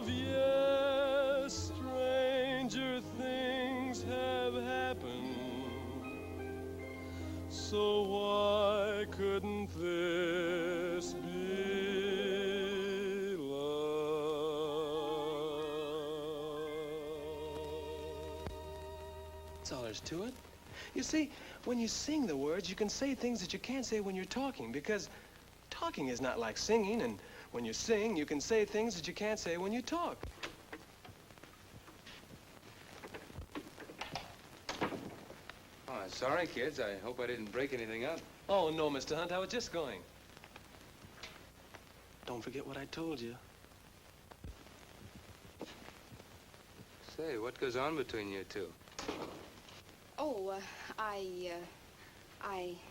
Yes, stranger things have happened. So why couldn't this be love? That's all there's to it. You see, when you sing the words, you can say things that you can't say when you're talking, because talking is not like singing, and when you sing, you can say things that you can't say when you talk. Oh, sorry, kids. I hope I didn't break anything up. Oh, no, Mr. Hunt, I was just going. Don't forget what I told you. Say, what goes on between you two? Oh, I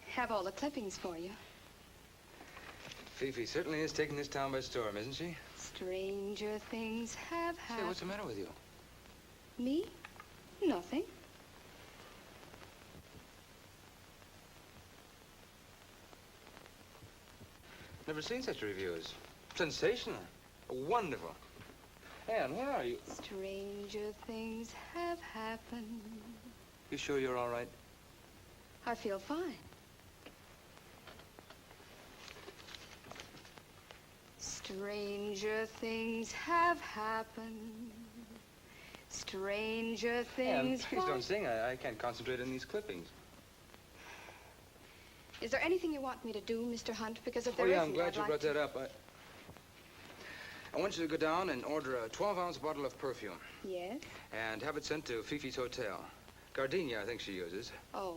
have all the clippings for you. Fifi certainly is taking this town by storm, isn't she? Stranger things have happened. Say, what's the matter with you? Me? Nothing. Never seen such reviews. Sensational. Wonderful. Ann, where are you? Stranger things have happened. You sure you're all right? I feel fine. Stranger things have happened. Stranger Ann, things... please don't sing. I can't concentrate on these clippings. Is there anything you want me to do, Mr. Hunt? Because if there Oh, yeah, isn't, I'm glad I'd you like brought to... that up. I want you to go down and order a 12-ounce bottle of perfume. Yes? And have it sent to Fifi's hotel. Gardenia, I think she uses. Oh.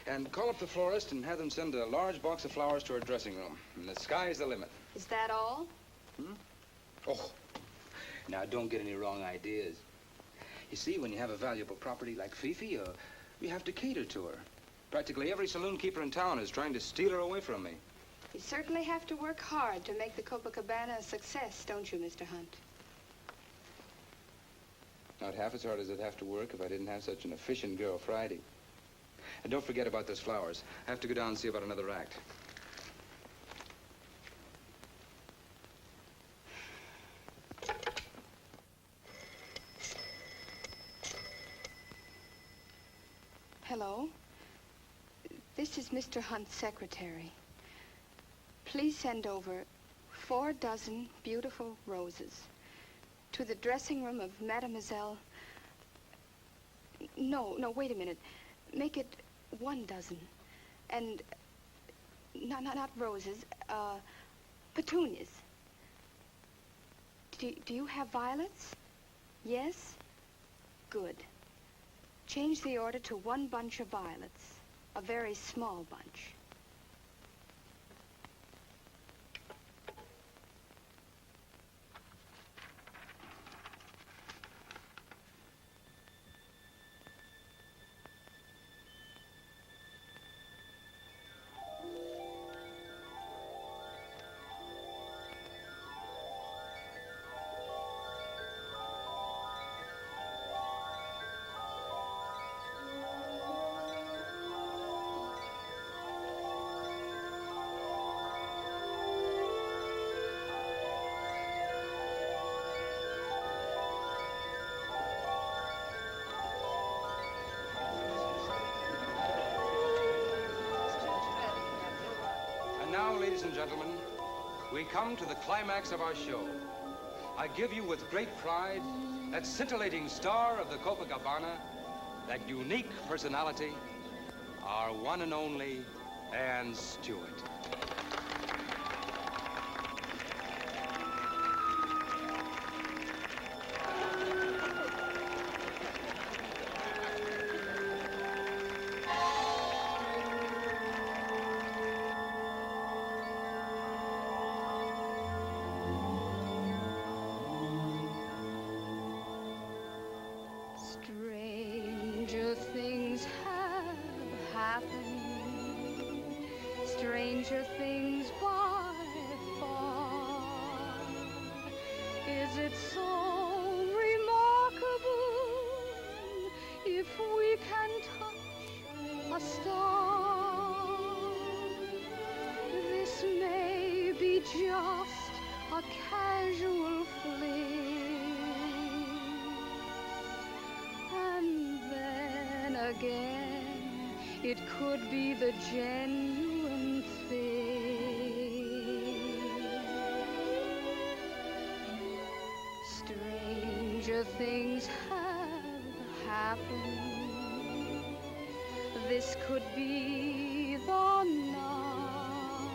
And call up the florist and have them send a large box of flowers to her dressing room. And the sky's the limit. Is that all? Oh, now don't get any wrong ideas. You see, when you have a valuable property like Fifi, you have to cater to her. Practically every saloon keeper in town is trying to steal her away from me. You certainly have to work hard to make the Copacabana a success, don't you, Mr. Hunt? Not half as hard as I'd have to work if I didn't have such an efficient girl Friday. And don't forget about those flowers. I have to go down and see about another act. Hello. This is Mr. Hunt's secretary. Please send over 4 dozen beautiful roses to the dressing room of Mademoiselle... No, wait a minute. Make it 1 dozen. And... not roses, petunias. Do you have violets? Yes? Good. Change the order to 1 bunch of violets. A very small bunch. Now, ladies and gentlemen, we come to the climax of our show. I give you with great pride that scintillating star of the Copacabana, that unique personality, our one and only Ann Stewart. Stranger things have happened, stranger things by far. Is it so remarkable if we can touch a star? This may be just a casual fling, and then again it could be the genuine thing. Stranger things have happened. This could be the night,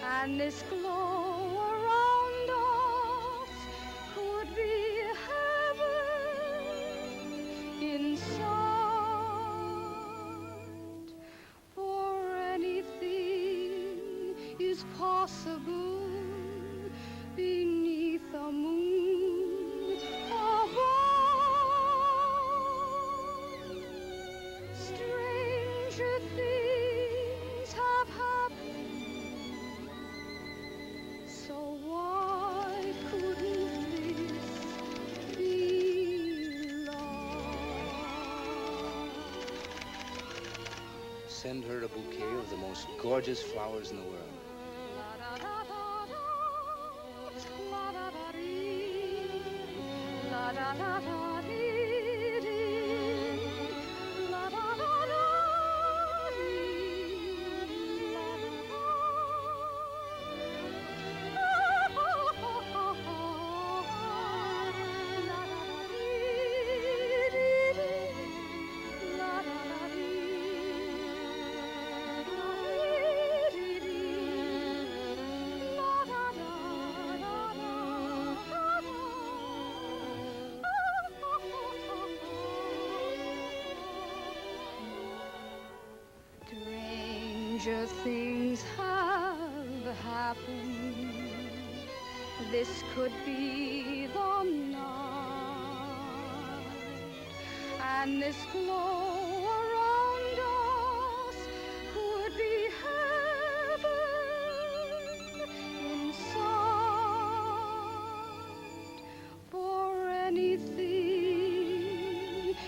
and this glow around us could be heaven inside. For anything is possible beneath the moon above. Stranger things have happened, so why couldn't this be love? Send her a bouquet of the most gorgeous flowers in the world. Stranger things have happened. This could be the night, and this glow around us could be heaven inside. For anything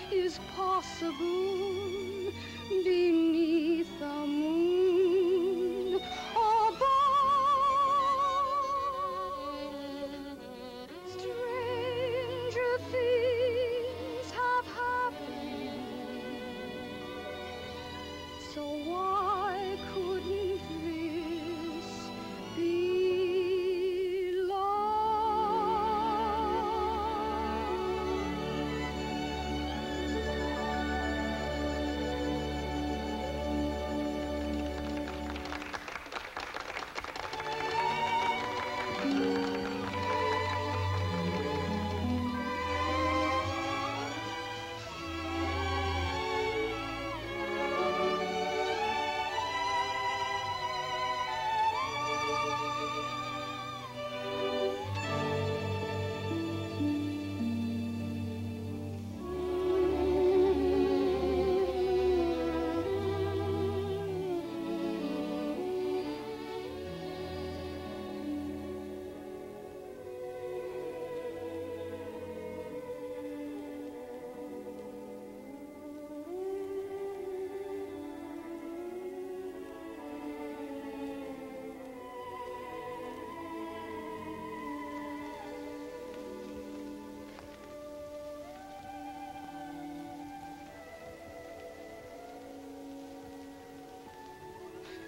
is possible beneath the moon above. Stranger things have happened, so why couldn't this be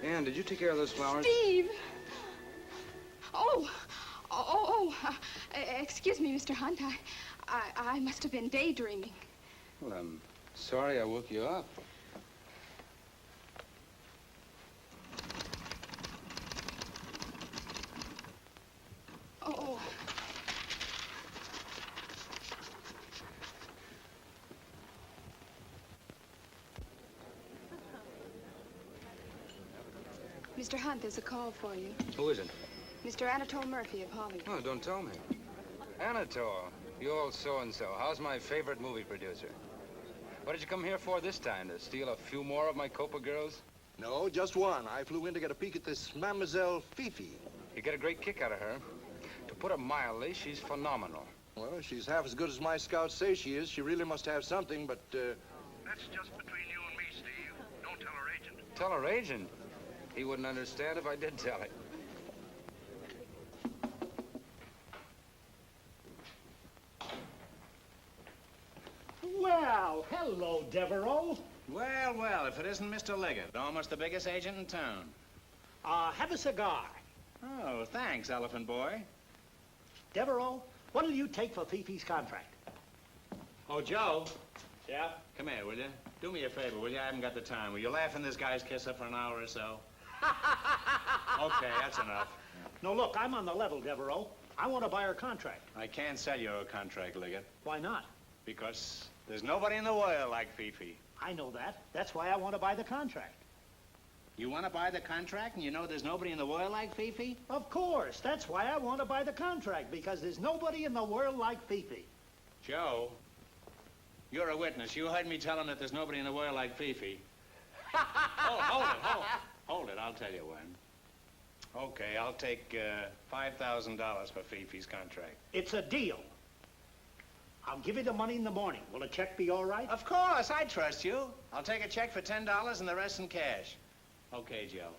Ann, did you take care of those flowers? Steve! Excuse me, Mr. Hunt. I must have been daydreaming. Well, I'm sorry I woke you up. Oh. Mr. Hunt, there's a call for you. Who is it? Mr. Anatole Murphy of Hollywood. Oh, don't tell me. Anatole, you old so-and-so. How's my favorite movie producer? What did you come here for this time? To steal a few more of my Copa girls? No, just one. I flew in to get a peek at this Mademoiselle Fifi. You get a great kick out of her. To put it mildly, she's phenomenal. Well, she's half as good as my scouts say she is. She really must have something, but, That's just between you and me, Steve. Don't tell her agent. Tell her agent? He wouldn't understand if I did tell it. Well, hello, Devereux. Well, well, if it isn't Mr. Liggett, almost the biggest agent in town. Have a cigar. Oh, thanks, Elephant Boy. Devereux, what'll you take for Fifi's contract? Oh, Joe. Yeah? Come here, will you? Do me a favor, will you? I haven't got the time. Will you laugh in this guy's kiss up for an hour or so? Okay, that's enough. No, look, I'm on the level, Devereux. I want to buy her contract. I can't sell you a contract, Liggett. Why not? Because there's nobody in the world like Fifi. I know that. That's why I want to buy the contract. You want to buy the contract and you know there's nobody in the world like Fifi? Of course. That's why I want to buy the contract, because there's nobody in the world like Fifi. Joe, you're a witness. You heard me tell him that there's nobody in the world like Fifi. Hold it. I'll tell you when. Okay, I'll take $5,000 for Fifi's contract. It's a deal. I'll give you the money in the morning. Will a check be all right? Of course, I trust you. I'll take a check for $10 and the rest in cash. Okay, Joe.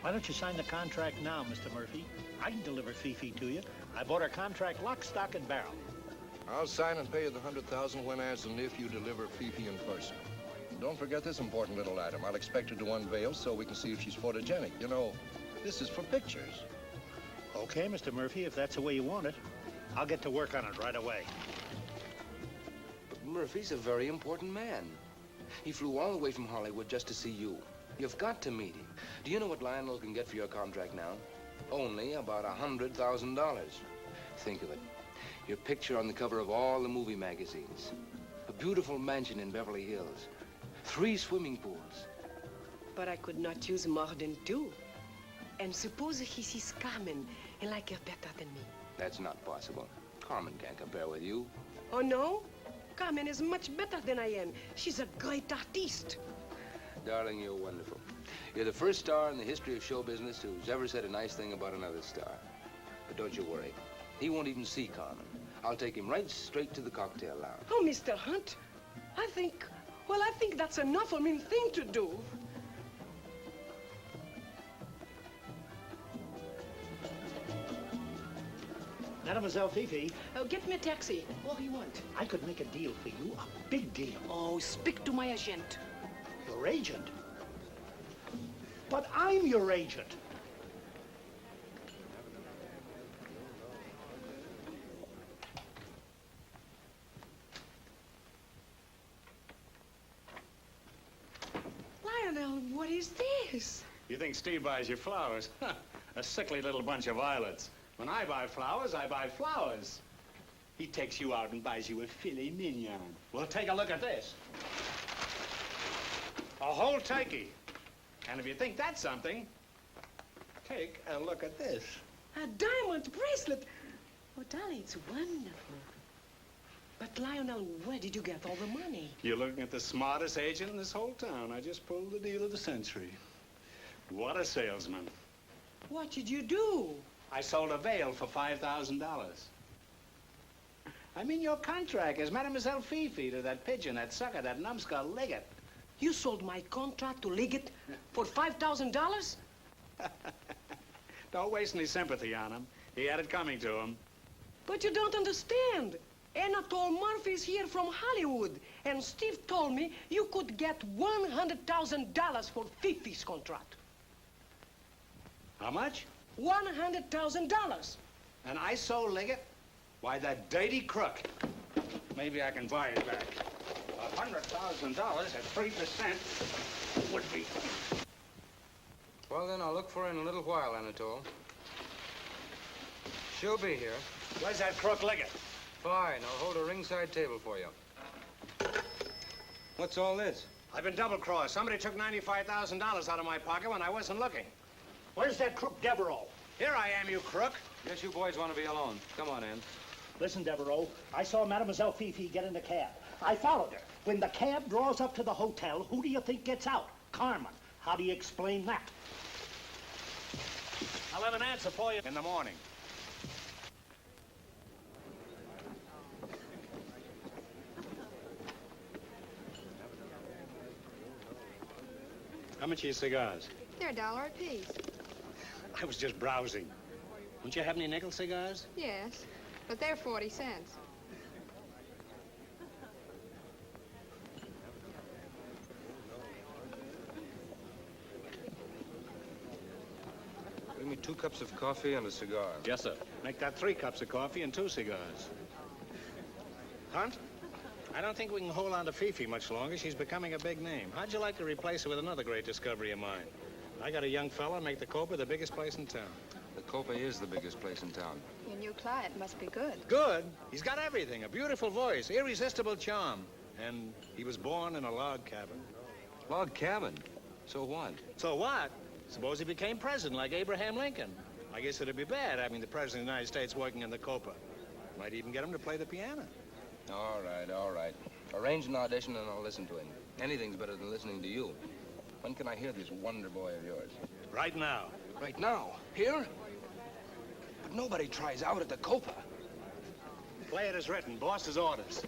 Why don't you sign the contract now, Mr. Murphy? I can deliver Fifi to you. I bought her contract lock, stock, and barrel. I'll sign and pay you the $100,000 when, as, and if you deliver Fifi in person. And don't forget this important little item. I'll expect her to unveil so we can see if she's photogenic. You know, this is for pictures. Okay, Mr. Murphy, if that's the way you want it. I'll get to work on it right away. But Murphy's a very important man. He flew all the way from Hollywood just to see you. You've got to meet him. Do you know what Lionel can get for your contract now? Only about $100,000. Think of it. Your picture on the cover of all the movie magazines. A beautiful mansion in Beverly Hills. 3 swimming pools. But I could not use more than 2. And suppose he sees Carmen and like her better than me. That's not possible. Carmen can't compare with you. Oh, no? Carmen is much better than I am. She's a great artist. Darling, you're wonderful. You're the first star in the history of show business who's ever said a nice thing about another star. But don't you worry. He won't even see Carmen. I'll take him right straight to the cocktail lounge. Oh, Mr. Hunt, I think that's an awful mean thing to do. Mademoiselle Fifi. Oh, get me a taxi. What do you want? I could make a deal for you, a big deal. Oh, speak to my agent. Your agent? But I'm your agent. Lionel, what is this? You think Steve buys you flowers? Huh, a sickly little bunch of violets. When I buy flowers, I buy flowers. He takes you out and buys you a filet mignon. Well, take a look at this. A whole turkey. And if you think that's something, take a look at this. A diamond bracelet. Oh, darling, it's wonderful. But, Lionel, where did you get all the money? You're looking at the smartest agent in this whole town. I just pulled the deal of the century. What a salesman. What did you do? I sold a veil for $5,000. I'm in your contract as Mademoiselle Fifi to that pigeon, that sucker, that numbskull Liggett. You sold my contract to Liggett for $5,000? Don't waste any sympathy on him. He had it coming to him. But you don't understand. Anatole Murphy's here from Hollywood, and Steve told me you could get $100,000 for Fifi's contract. How much? $100,000. And I sold Liggett? Why, that dirty crook. Maybe I can buy it back. $100,000 at 3% would be... Well, then, I'll look for her in a little while, Anatole. She'll be here. Where's that crook Liggett? Fine, I'll hold a ringside table for you. What's all this? I've been double-crossed. Somebody took $95,000 out of my pocket when I wasn't looking. Where's that crook Devereaux? Here I am, you crook. Guess you boys want to be alone. Come on in. Listen, Devereaux, I saw Mademoiselle Fifi get in the cab. I followed her. When the cab draws up to the hotel, who do you think gets out? Carmen. How do you explain that? I'll have an answer for you in the morning. How much are your cigars? They're $1 a piece. I was just browsing. Don't you have any nickel cigars? Yes, but they're 40 cents. Bring me 2 cups of coffee and a cigar. Yes, sir. Make that 3 cups of coffee and 2 cigars. Hunt? I don't think we can hold on to Fifi much longer. She's becoming a big name. How'd you like to replace her with another great discovery of mine? I got a young fella and make the Copa the biggest place in town. The Copa is the biggest place in town. Your new client must be good. Good? He's got everything. A beautiful voice, irresistible charm. And he was born in a log cabin. Log cabin? So what? So what? Suppose he became president like Abraham Lincoln. I guess it'd be bad having the president of the United States working in the Copa. Might even get him to play the piano. All right, all right. Arrange an audition and I'll listen to him. Anything's better than listening to you. When can I hear this wonder boy of yours? Right now. Right now? Here? But nobody tries out at the Copa. Play it as written. Boss's orders.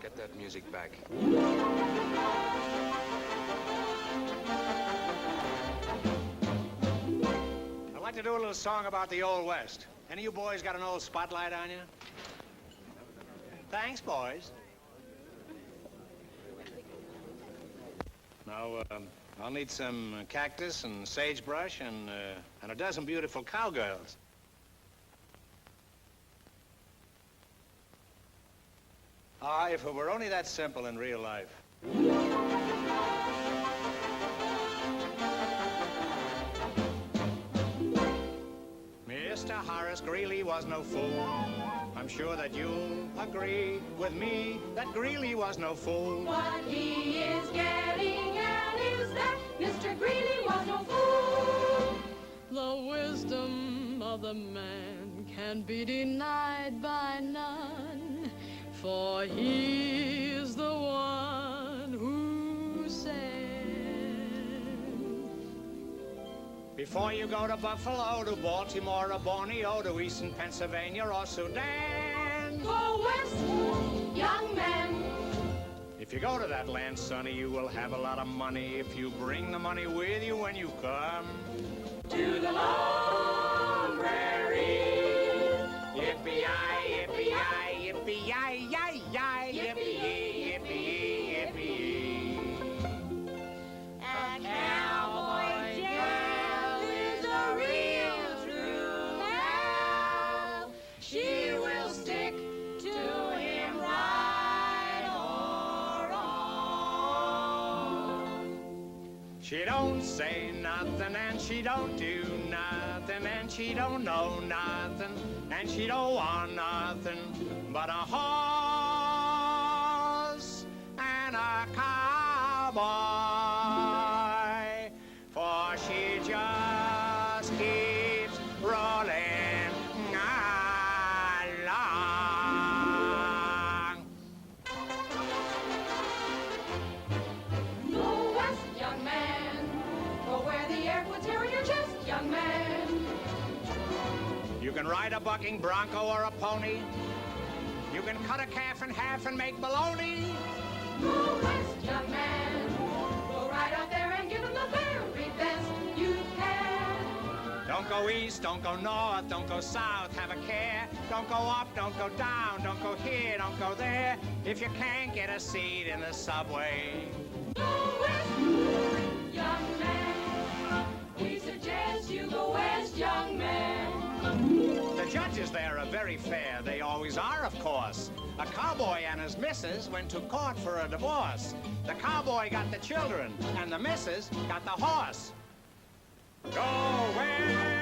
Get that music back. I'd like to do a little song about the Old West. Any of you boys got an old spotlight on you? Thanks, boys. Now, I'll need some cactus and sagebrush and a dozen beautiful cowgirls. Ah, if it were only that simple in real life. first, Greeley was no fool. I'm sure that you'll agree with me that Greeley was no fool. What he is getting at is that Mr. Greeley was no fool. The wisdom of the man can be denied by none, for he is the one who said. Before you go to Buffalo, to Baltimore, or Borneo, to Eastern Pennsylvania, or Sudan, go west, young man. If you go to that land, sonny, you will have a lot of money if you bring the money with you when you come to the long prairie. Yippee-yi, yippee-yi, yippee-yi-yi-yi, yippee-yi, yippee-yi, yippee-yi. A cowboy gal is a real true pal. She will stick to him right or wrong. She don't say nothing, and she don't do nothing, and she don't know nothing, and she don't want nothing but a horse and a cowboy, for she just keeps rolling along. Go west, young man. Go where the air will tear in your chest, young man. You can ride a bucking bronco or a pony. You can cut a calf in half and make bologna. Go west, young man. Go right out there and give them the very best you can. Don't go east, don't go north, don't go south, have a care. Don't go up, don't go down, don't go here, don't go there. If you can't get a seat in the subway, Go west, young man. We suggest you go west, young man. the judges there are very fair. They always are, of course. A cowboy and his missus went to court for a divorce. The cowboy got the children, and the missus got the horse. Go west!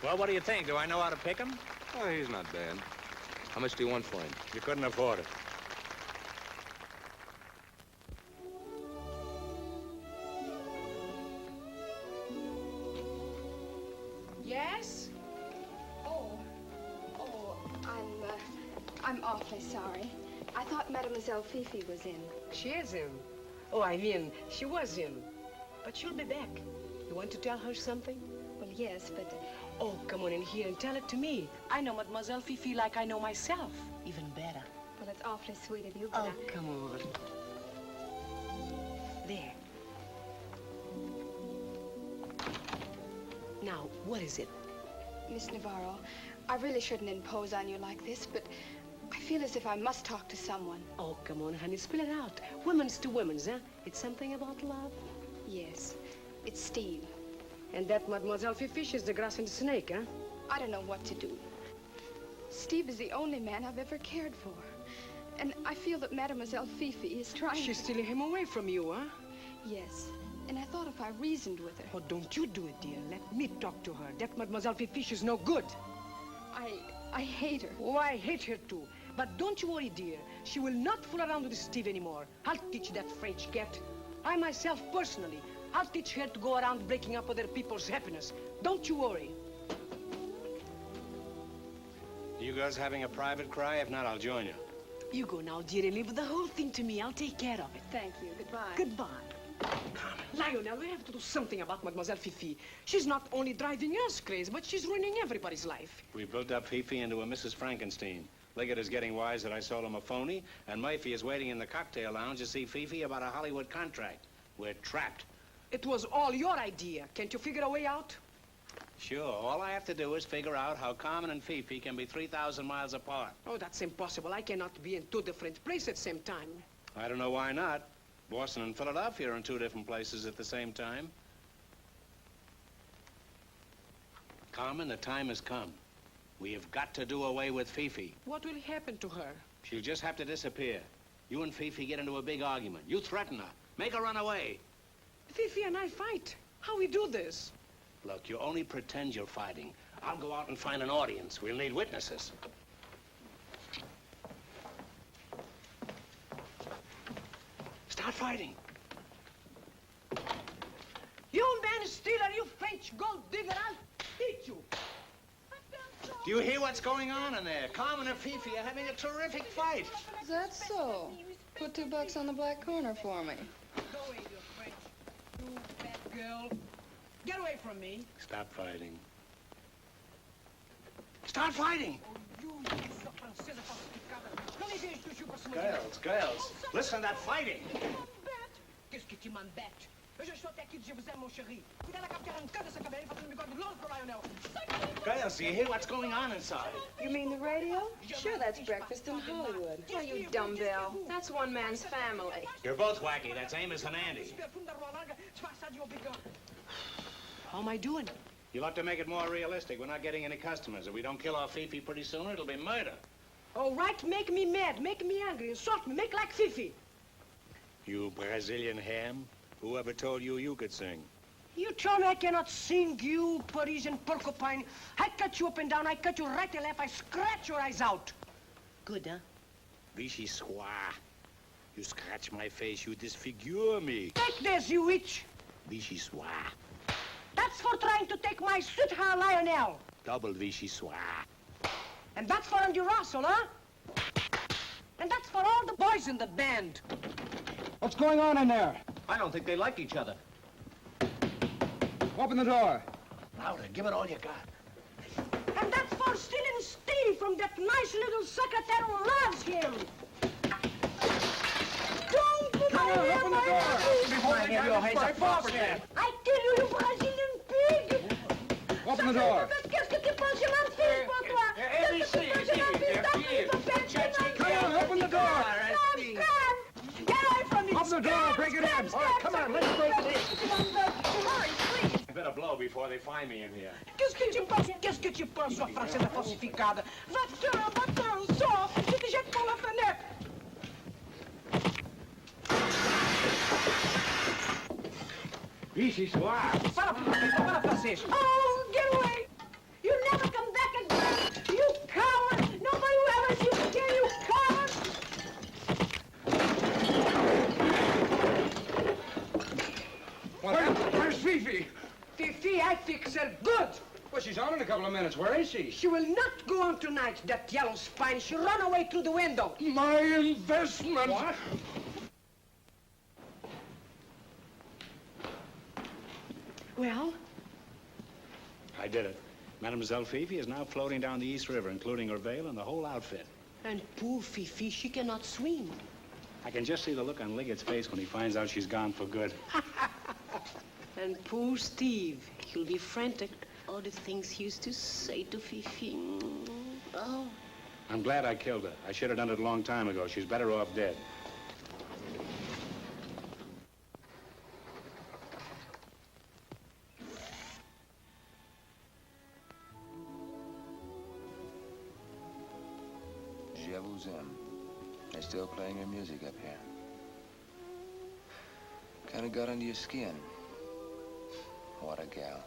Well, what do you think? Do I know how to pick him? Oh, he's not bad. How much do you want for him? You couldn't afford it. Yes? I'm awfully sorry. I thought Mademoiselle Fifi was in. She is in. Oh, I mean, she was in. But she'll be back. You want to tell her something? Well, yes, but... Oh, come on in here and tell it to me. I know Mademoiselle Fifi like I know myself. Even better. Well, it's awfully sweet of you, but Oh, come on. There. Now, what is it? Miss Navarro, I really shouldn't impose on you like this, but I feel as if I must talk to someone. Oh, come on, honey, spill it out. Women's to women's, huh? It's something about love? Yes, it's Steve. And that Mademoiselle Fifi is the grass and the snake, huh? I don't know what to do. Steve is the only man I've ever cared for. And I feel that Mademoiselle Fifi is trying She's stealing him away from you, huh? Yes. And I thought if I reasoned with her... Oh, don't you do it, dear. Let me talk to her. That Mademoiselle Fifi is no good. I hate her. Oh, I hate her, too. But don't you worry, dear. She will not fool around with Steve anymore. I'll teach that French cat. I myself, personally, I'll teach her to go around breaking up other people's happiness. Don't you worry. You girls having a private cry? If not, I'll join you. You go now, dear, and leave the whole thing to me. I'll take care of it. Thank you. Goodbye. Goodbye. Lionel, we have to do something about Mademoiselle Fifi. She's not only driving us crazy, but she's ruining everybody's life. We built up Fifi into a Mrs. Frankenstein. Liggett is getting wise that I sold him a phony, and Murphy is waiting in the cocktail lounge to see Fifi about a Hollywood contract. We're trapped. It was all your idea. Can't you figure a way out? Sure. All I have to do is figure out how Carmen and Fifi can be 3,000 miles apart. Oh, that's impossible. I cannot be in two different places at the same time. I don't know why not. Boston and Philadelphia are in two different places at the same time. Carmen, the time has come. We have got to do away with Fifi. What will happen to her? She'll just have to disappear. You and Fifi get into a big argument. You threaten her. Make her run away. Fifi and I fight. How we do this? Look, you only pretend you're fighting. I'll go out and find an audience. We'll need witnesses. Start fighting. You man stealer, you French gold digger, I'll beat you. Do you hear what's going on in there? Carmen and Fifi are having a terrific fight. Is that so? Put $2 on the black corner for me. Go away, you French. You bad girl. Get away from me. Stop fighting. Start fighting. Girls, listen to that fighting. Qu'est-ce que tu m'embêtes? Je suis à qui je vous aime, mon chéri. Cuidado com a arrancada dessa cabelo, fazendo um bigode longo pro Lionel. Girls, do you hear what's going on inside? You mean the radio? Sure, that's breakfast in Hollywood. Oh, you dumbbell. That's one man's family. You're both wacky. That's Amos and Andy. How am I doing? You'll have to make it more realistic. We're not getting any customers. If we don't kill off Fifi pretty soon, it'll be murder. All right, make me mad, make me angry, insult me, make like Fifi. You Brazilian ham? Whoever told you you could sing? You told me I cannot sing, you Parisian porcupine. I cut you up and down, I cut you right and left, I scratch your eyes out. Good, huh? Vichy soir. You scratch my face, you disfigure me. Take this, you witch. Vichy soir. That's for trying to take my sweetheart, Lionel. Double Vichy soir. And that's for Andy Russell, huh? And that's for all the boys in the band. What's going on in there? I don't think they like each other. Open the door. Louder, give it all you got. And that's for stealing Steve from that nice little secretary who loves him. Don't do my hair, open the door. Before I give your hands up property. I kill you, you Brazilian pig. Open the door. Qu'est-ce que tu penses, je m'en fiche pour toi? Qu'est-ce que tu penses, je m'en fiche? Come on, open the door. Get away from me. Open the door, break it in. All right, come on, let's break it in. Hurry, please. I better blow before they find me in here. Qu'est-ce que tu penses, sua francesa falsificada? Va-t'en, sors, je te jette par la fenêtre. Vichy soir. Fala francês. Oh, get away. You never come back again. You coward. Nobody will ever see you again, you coward. Where's Fifi? Fifi, I fix her good. Well, she's on in a couple of minutes. Where is she? She will not go on tonight, that yellow spine. She run away through the window. My investment. What? Well? I did it. Mademoiselle Fifi is now floating down the East River, including her veil and the whole outfit. And poor Fifi, she cannot swim. I can just see the look on Liggett's face when he finds out she's gone for good. And poor Steve, he'll be frantic. All the things he used to say to Fifi. Oh. I'm glad I killed her. I should have done it a long time ago. She's better off dead. Je vous aime. They're still playing your music up here. Kind of got under your skin. What a gal.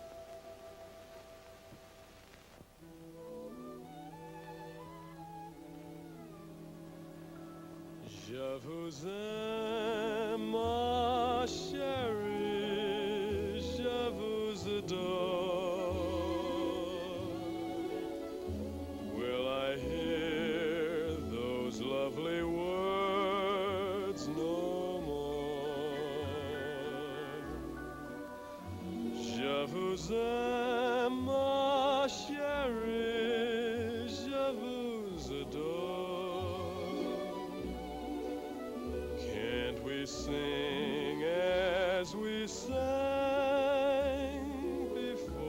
Je vous aime, ma chérie, je vous adore. Will I hear those lovely words no more? Je vous aime, ma chérie, je vous adore. Can't we sing as we sang before?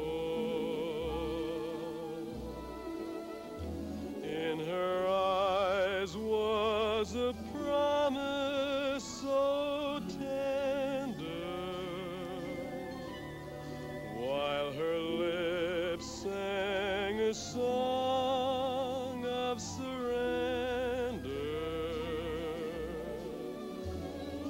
In her eyes was a promise so tender, while her lips sang a song of surrender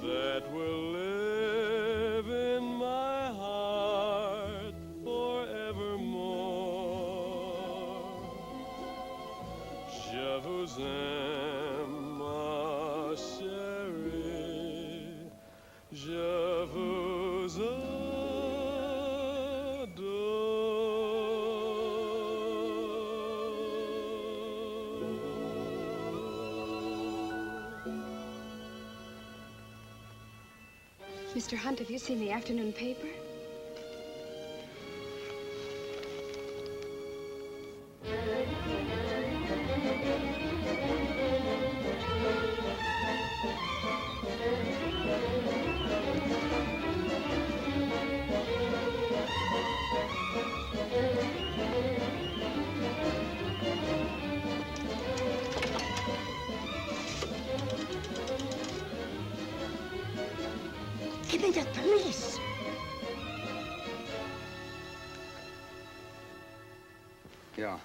that will live in my heart forevermore. Je vous aime, ma chérie, je vous Mr. Hunt, have you seen the afternoon paper? Give me the police. Yeah.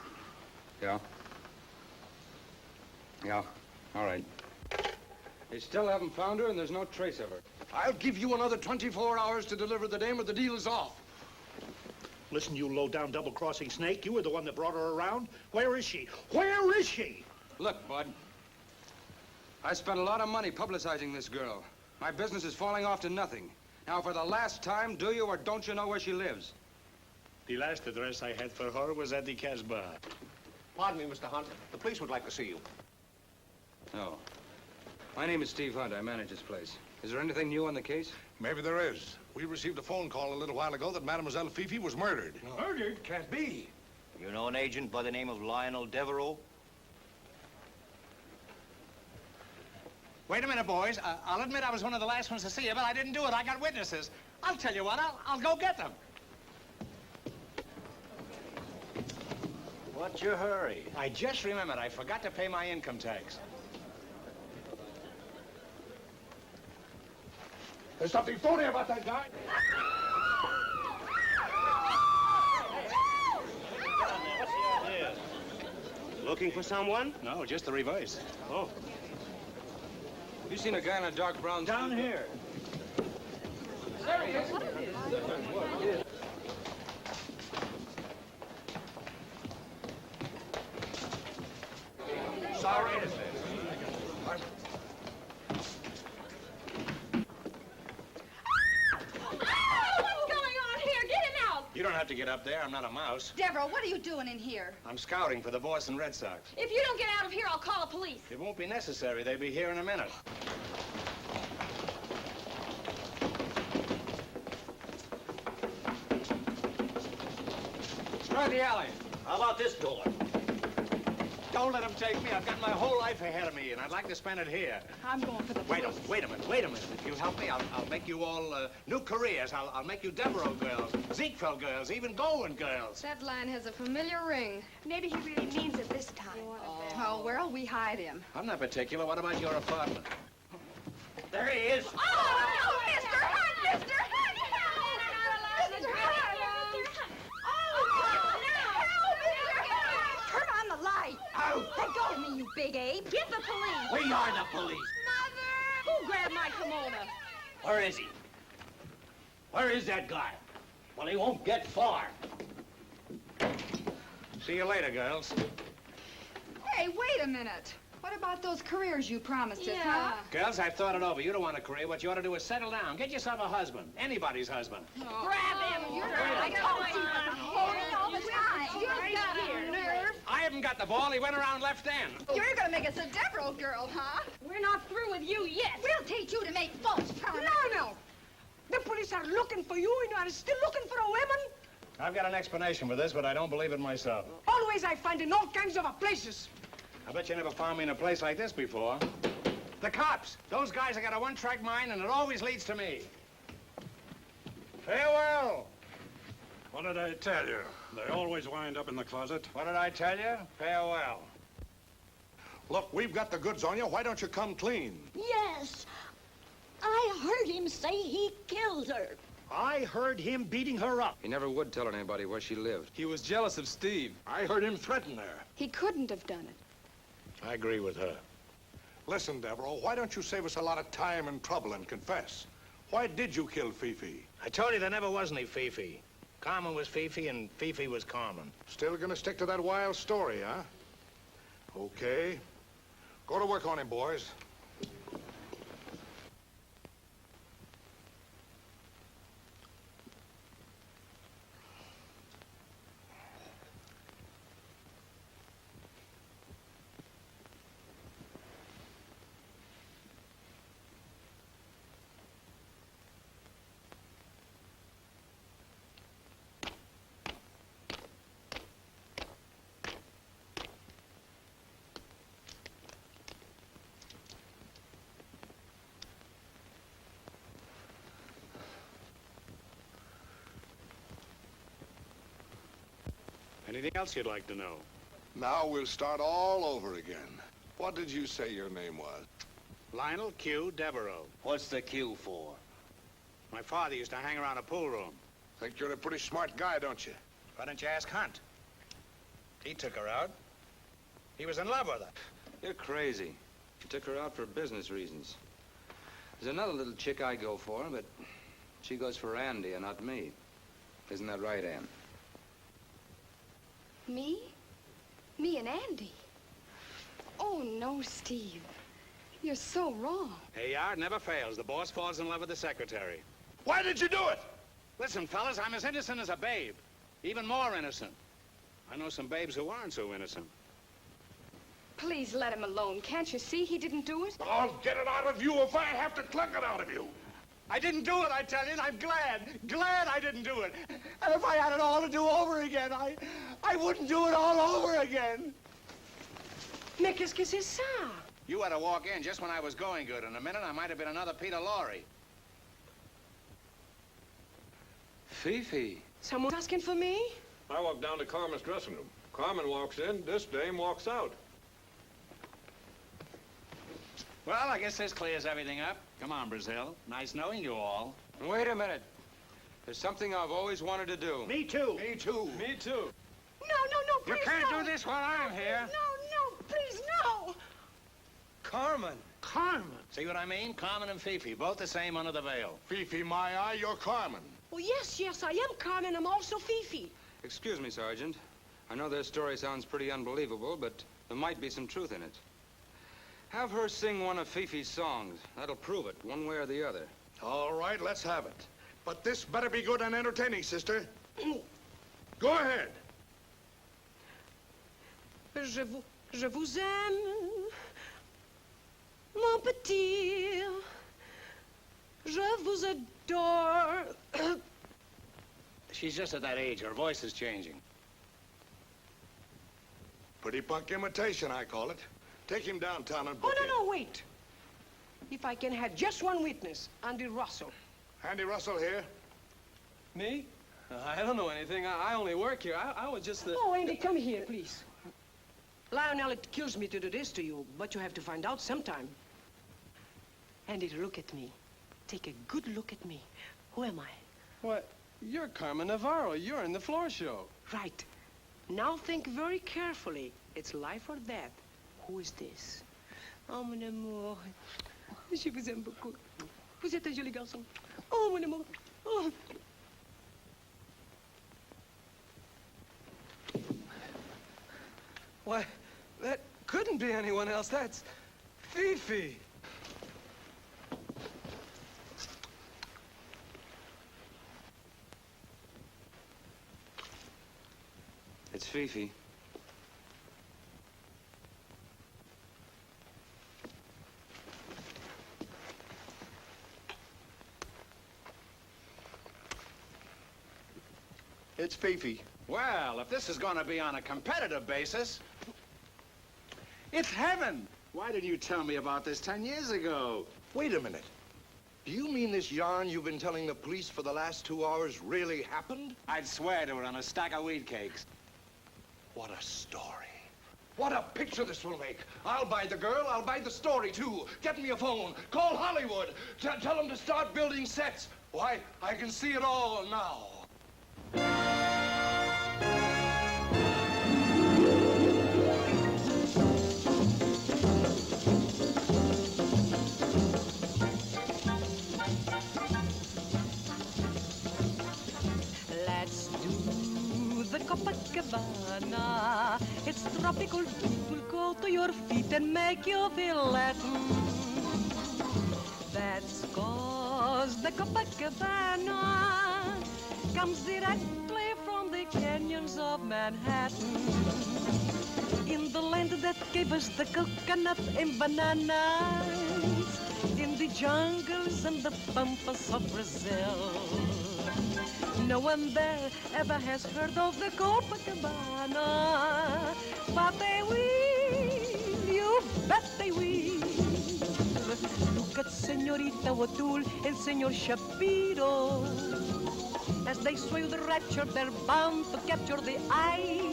All right. They still haven't found her, and there's no trace of her. I'll give you another 24 hours to deliver the dame, or the deal is off. Listen, you low-down double-crossing snake, you were the one that brought her around. Where is she? Where is she? Look, Bud, I spent a lot of money publicizing this girl. My business is falling off to nothing. Now, for the last time, do you or don't you know where she lives? The last address I had for her was at the Casbah. Pardon me, Mr. Hunt. The police would like to see you. No. My name is Steve Hunt. I manage this place. Is there anything new on the case? Maybe there is. We received a phone call a little while ago that Mademoiselle Fifi was murdered. Murdered? Can't be. You know an agent by the name of Lionel Devereux? Wait a minute, boys. I'll admit I was one of the last ones to see you, but I didn't do it. I got witnesses. I'll tell you what, I'll go get them. What's your hurry? I just remembered I forgot to pay my income tax. There's something phony about that guy. What's the idea? Looking for someone? No, just the reverse. Oh. You seen a guy in a dark brown suit? Down here. There he is. Sorry. You don't have to get up there. I'm not a mouse. Devereux, what are you doing in here? I'm scouting for the Boston Red Sox. If you don't get out of here, I'll call the police. It won't be necessary. They'll be here in a minute. Try the alley. How about this door? Don't let them take me. I've got my whole life ahead of me, and I'd like to spend it here. I'm going for the Wait police. a minute. If you help me, I'll make you all new careers. I'll make you Devereaux girls, Ziegfeld girls, even Golan girls. That line has a familiar ring. Maybe he really means it this time. Oh, where'll we hide him? I'm not particular. What about your apartment? There he is. Oh, no, Mr. Hunt! Mr. Hunt! Mr. Hunt! Oh, no! Turn on the light. Out. Let go of me, you big ape. Get the police. We are the police. Mother! Who grabbed my kimono? Where is he? Where is that guy? Well, he won't get far. See you later, girls. Hey, wait a minute. What about those careers you promised us, huh? Girls, I've thought it over. You don't want a career. What you ought to do is settle down. Get yourself a husband. Anybody's husband. Oh. Grab him! You're holding all the time. You've got nerve. I haven't got the ball. He went around left end. You're gonna make us a Devereaux girl, huh? We're not through with you yet. We'll teach you to make false promises. No. The police are looking for you and you are still looking for a woman? I've got an explanation for this, but I don't believe it myself. Always I find in all kinds of places. I bet you never found me in a place like this before. The cops. Those guys have got a one-track mind, and it always leads to me. Farewell. What did I tell you? They always wind up in the closet. What did I tell you? Farewell. Look, we've got the goods on you. Why don't you come clean? Yes. I heard him say he killed her. I heard him beating her up. He never would tell anybody where she lived. He was jealous of Steve. I heard him threaten her. He couldn't have done it. I agree with her. Listen, Devereaux, why don't you save us a lot of time and trouble and confess? Why did you kill Fifi? I told you there never was any Fifi. Carmen was Fifi, and Fifi was Carmen. Still gonna stick to that wild story, huh? Okay. Go to work on him, boys. Anything else you'd like to know? Now we'll start all over again. What did you say your name was? Lionel Q. Devereux. What's the Q for? My father used to hang around a pool room. Think you're a pretty smart guy, don't you? Why don't you ask Hunt? He took her out. He was in love with her. You're crazy. He took her out for business reasons. There's another little chick I go for, but she goes for Andy and not me. Isn't that right, Ann? Me? Me and Andy? Oh, no, Steve. You're so wrong. Here you are, it never fails. The boss falls in love with the secretary. Why did you do it? Listen, fellas, I'm as innocent as a babe. Even more innocent. I know some babes who aren't so innocent. Please let him alone. Can't you see he didn't do it? I'll get it out of you if I have to cluck it out of you. I didn't do it, I tell you, and I'm glad I didn't do it. And if I had it all to do over again, I wouldn't do it all over again. Mais qu'est-ce que c'est ça? You had to walk in just when I was going good. In a minute, I might have been another Peter Lorre. Fifi. Someone's asking for me? I walk down to Carmen's dressing room. Carmen walks in, this dame walks out. Well, I guess this clears everything up. Come on, Brazil. Nice knowing you all. Wait a minute. There's something I've always wanted to do. Me too. Me too. Me too. No, please, You can't no. do this while I'm here. No, please, no. Carmen. Carmen. See what I mean? Carmen and Fifi, both the same under the veil. Fifi, my eye, you're Carmen. Oh, yes, I am Carmen. I'm also Fifi. Excuse me, Sergeant. I know their story sounds pretty unbelievable, but there might be some truth in it. Have her sing one of Fifi's songs. That'll prove it, one way or the other. All right, let's have it. But this better be good and entertaining, sister. Go ahead. Je vous aime, mon petit. Je vous adore. She's just at that age. Her voice is changing. Pretty punk imitation, I call it. Take him downtown and book Oh, him. no, wait. If I can have just one witness, Andy Russell. Andy Russell here. Me? I don't know anything. I only work here. I was just the... Oh, Andy, come here, please. Lionel, it kills me to do this to you, but you have to find out sometime. Andy, look at me. Take a good look at me. Who am I? What? You're Carmen Navarro. You're in the floor show. Right. Now think very carefully. It's life or death. Who is this? Oh, mon amour. Je vous aime beaucoup. Vous êtes un joli garçon. Oh, mon amour. Oh. Why, couldn't be anyone else. That's Fifi. It's Fifi. It's Fifi. Well, if this is going to be on a competitive basis, it's heaven. Why didn't you tell me about this 10 years ago? Wait a minute. Do you mean this yarn you've been telling the police for the last 2 hours really happened? I'd swear to it on a stack of weed cakes. What a story. What a picture this will make. I'll buy the girl, I'll buy the story, too. Get me a phone. Call Hollywood. Tell them to start building sets. Why, I can see it all now. Let's do the Copacabana. It's tropical, it will go to your feet and make you feel Latin. That's 'cause the Copacabana comes directly from the canyons of Manhattan. In the land that gave us the coconut and bananas, in the jungles and the pampas of Brazil. No one there ever has heard of the Copacabana, but they will, you bet they will. Look at Senorita O'Toole and Senor Shapiro. As they sway with rapture, they're bound to capture the eye.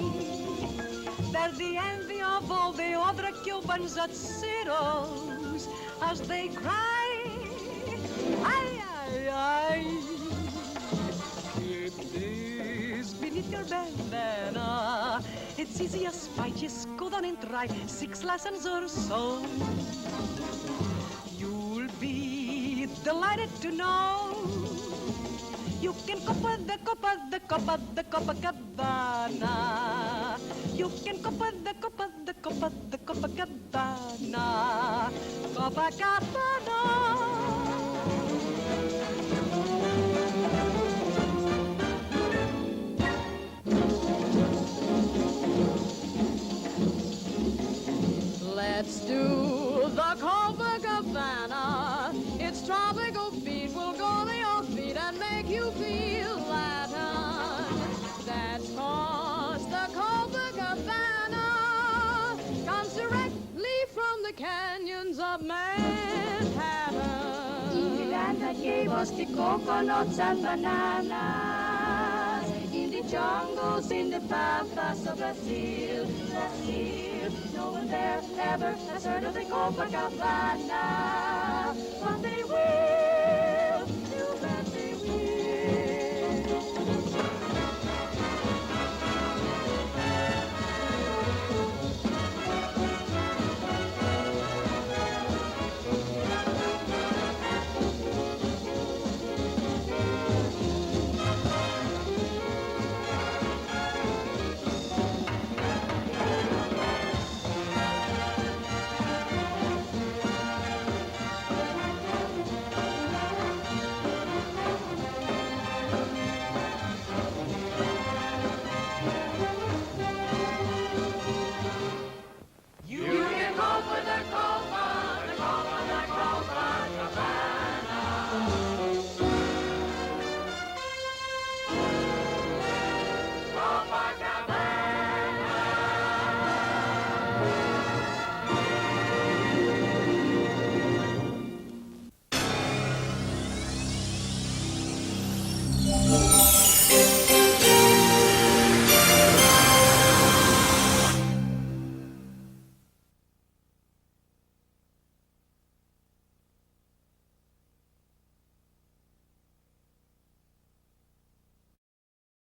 They're the envy of all the other Cubans at Ciro's as they cry, ay, ay, ay. Keep this beneath your bandana. It's easy as pie, just go down and try 6 lessons or so. You'll be delighted to know you can cope with the Copacabana. You can cope with the Copacabana. Copacabana. Let's do the Copacabana. Its tropical beat will go to your feet and make you feel Latin. That's 'cause the Copacabana comes directly from the canyons of Manhattan. Miranda gave us the coconuts and bananas in the jungles, in the pampas of Brazil. No one there ever has heard of the Copacabana, but they will.